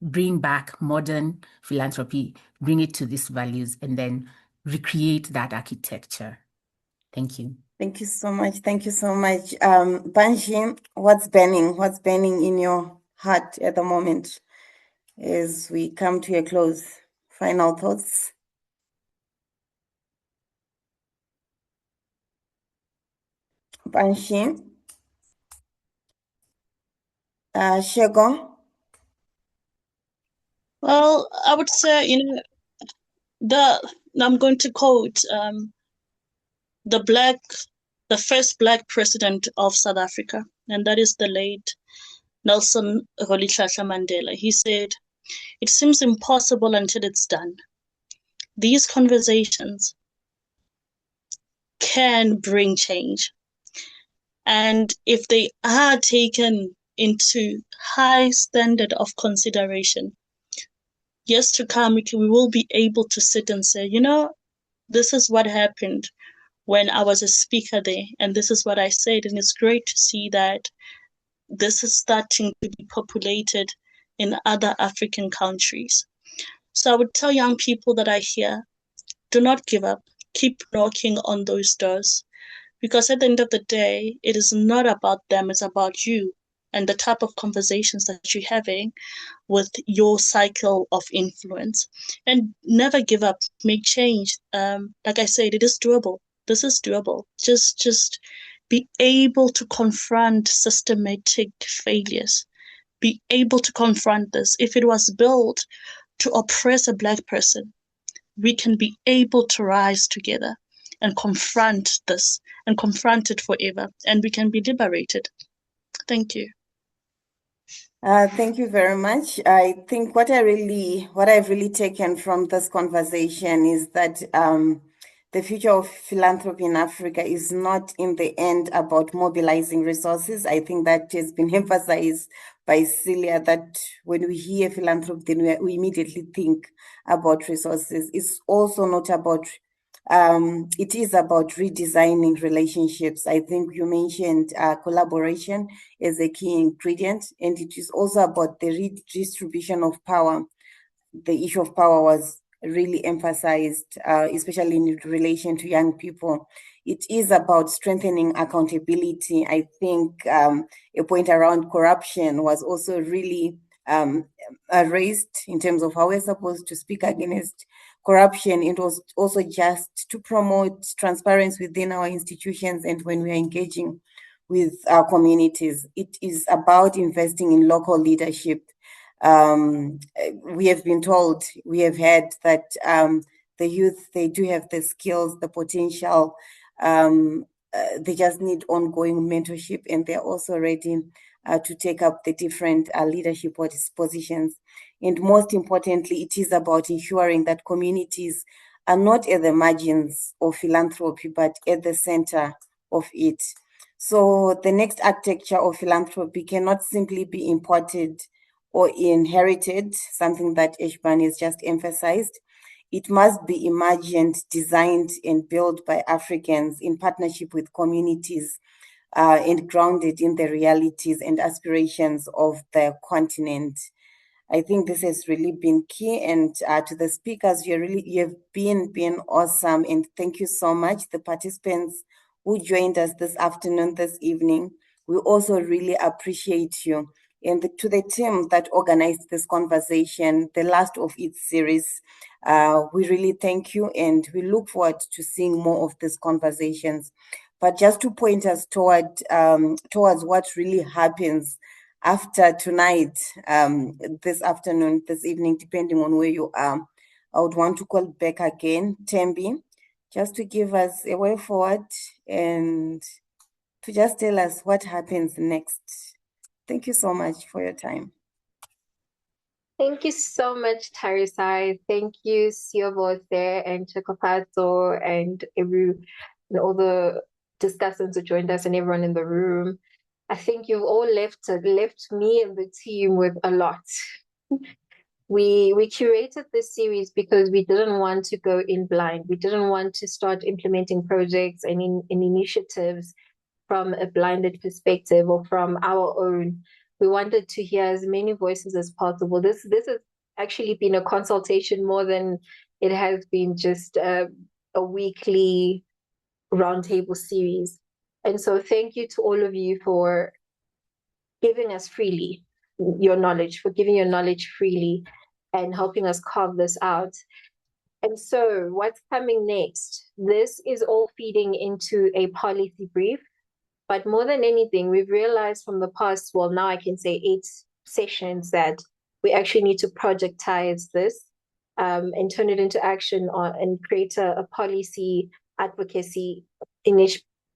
bring back modern philanthropy, bring it to these values, and then recreate that architecture. Thank you. Thank you so much. Thank you so much. Banshi, what's burning? What's burning in your heart at the moment as we come to a close? Final thoughts? Banshi? Shego? Well, I would say, I'm going to quote the first black president of South Africa, and that is the late Nelson Rolihlahla Mandela. He said, "It seems impossible until it's done. These conversations can bring change. And if they are taken into high standard of consideration, years to come, we will be able to sit and say, this is what happened when I was a speaker there, and this is what I said." And it's great to see that this is starting to be populated in other African countries. So I would tell young people that I hear, do not give up. Keep knocking on those doors. Because at the end of the day, it is not about them, it's about you and the type of conversations that you're having with your cycle of influence. And never give up, make change. Like I said, it is doable. This is doable. Just be able to confront systematic failures. Be able to confront this. If it was built to oppress a Black person, we can be able to rise together and confront this and confront it forever, and we can be liberated. Thank you. Thank you very much. I think what I've really taken from this conversation is that the future of philanthropy in Africa is not in the end about mobilizing resources. I think that has been emphasized by Celia, that when we hear philanthropy, then we immediately think about resources. It's also not about it is about redesigning relationships. I think you mentioned collaboration as a key ingredient, and it is also about the redistribution of power. The issue of power was really emphasized, especially in relation to young people. It is about strengthening accountability. I think a point around corruption was also really raised in terms of how we're supposed to speak against corruption. It was also just to promote transparency within our institutions and when we are engaging with our communities. It is about investing in local leadership. We have been told, we have heard that the youth, they do have the skills, the potential. They just need ongoing mentorship, and they're also ready to take up the different leadership positions. And most importantly, it is about ensuring that communities are not at the margins of philanthropy, but at the center of it. So the next architecture of philanthropy cannot simply be imported or inherited, something that Eshban has just emphasized. It must be imagined, designed, and built by Africans in partnership with communities and grounded in the realities and aspirations of the continent. I think this has really been key. And to the speakers, you have been awesome. And thank you so much. The participants who joined us this afternoon, this evening, we also really appreciate you. And to the team that organized this conversation, the last of its series, we really thank you, and we look forward to seeing more of these conversations. But just to point us towards what really happens after tonight, this afternoon, this evening, depending on where you are, I would want to call back again Tembi, just to give us a way forward and to just tell us what happens next. Thank you so much for your time. Thank you so much, Tarisai. Thank you, Siobose and Chokopato and all the discussants who joined us and everyone in the room. I think you've all left me and the team with a lot. We curated this series because we didn't want to go in blind. We didn't want to start implementing projects and initiatives from a blinded perspective or from our own. We wanted to hear as many voices as possible. This has actually been a consultation more than it has been just a weekly roundtable series. And so thank you to all of you for giving us freely your knowledge, for giving your knowledge freely and helping us carve this out. And so what's coming next? This is all feeding into a policy brief. But more than anything, we've realized from the past, well, now I can say 8 sessions, that we actually need to projectize this and turn it into action and create a policy advocacy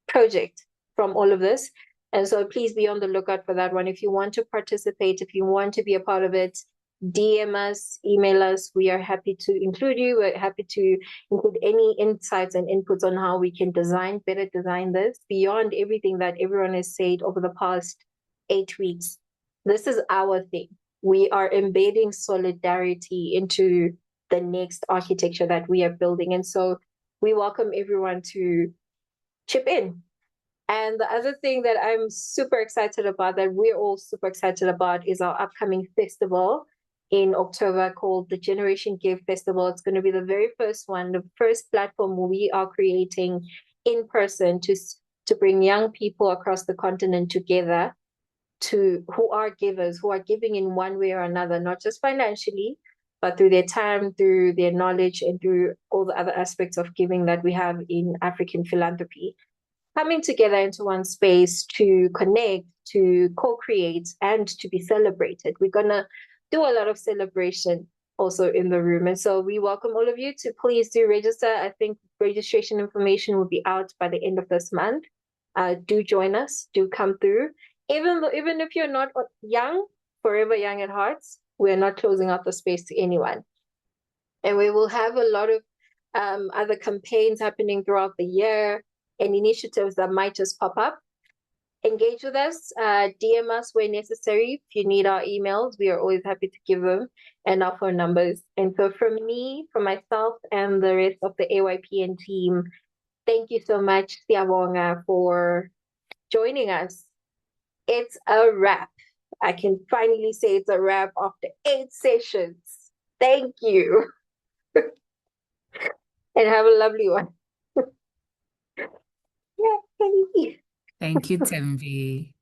project from all of this. And so please be on the lookout for that one. If you want to participate, if you want to be a part of it, DM us, email us. We are happy to include you. We're happy to include any insights and inputs on how we can better design this beyond everything that everyone has said over the past 8 weeks. This is our thing. We are embedding solidarity into the next architecture that we are building. And so we welcome everyone to chip in. And the other thing that I'm super excited about, that we're all super excited about, is our upcoming festival in October called the Generation Give Festival. It's going to be the very first one, the first platform we are creating in person to bring young people across the continent together who are givers, who are giving in one way or another, not just financially, but through their time, through their knowledge, and through all the other aspects of giving that we have in African philanthropy. Coming together into one space to connect, to co-create, and to be celebrated. We're going to do a lot of celebration also in the room. And so we welcome all of you to please do register. I think registration information will be out by the end of this month. Do join us, do come through. Even if you're not young, forever young at heart, we're not closing out the space to anyone. And we will have a lot of other campaigns happening throughout the year and initiatives that might just pop up. Engage with us, DM us where necessary. If you need our emails, we are always happy to give them, and our phone numbers. And so from myself, and the rest of the AYPN team, thank you so much, Siyabonga, for joining us. It's a wrap. I can finally say it's a wrap after 8 sessions. Thank you. And have a lovely one. Yeah, thank you. Thank you, Tembi.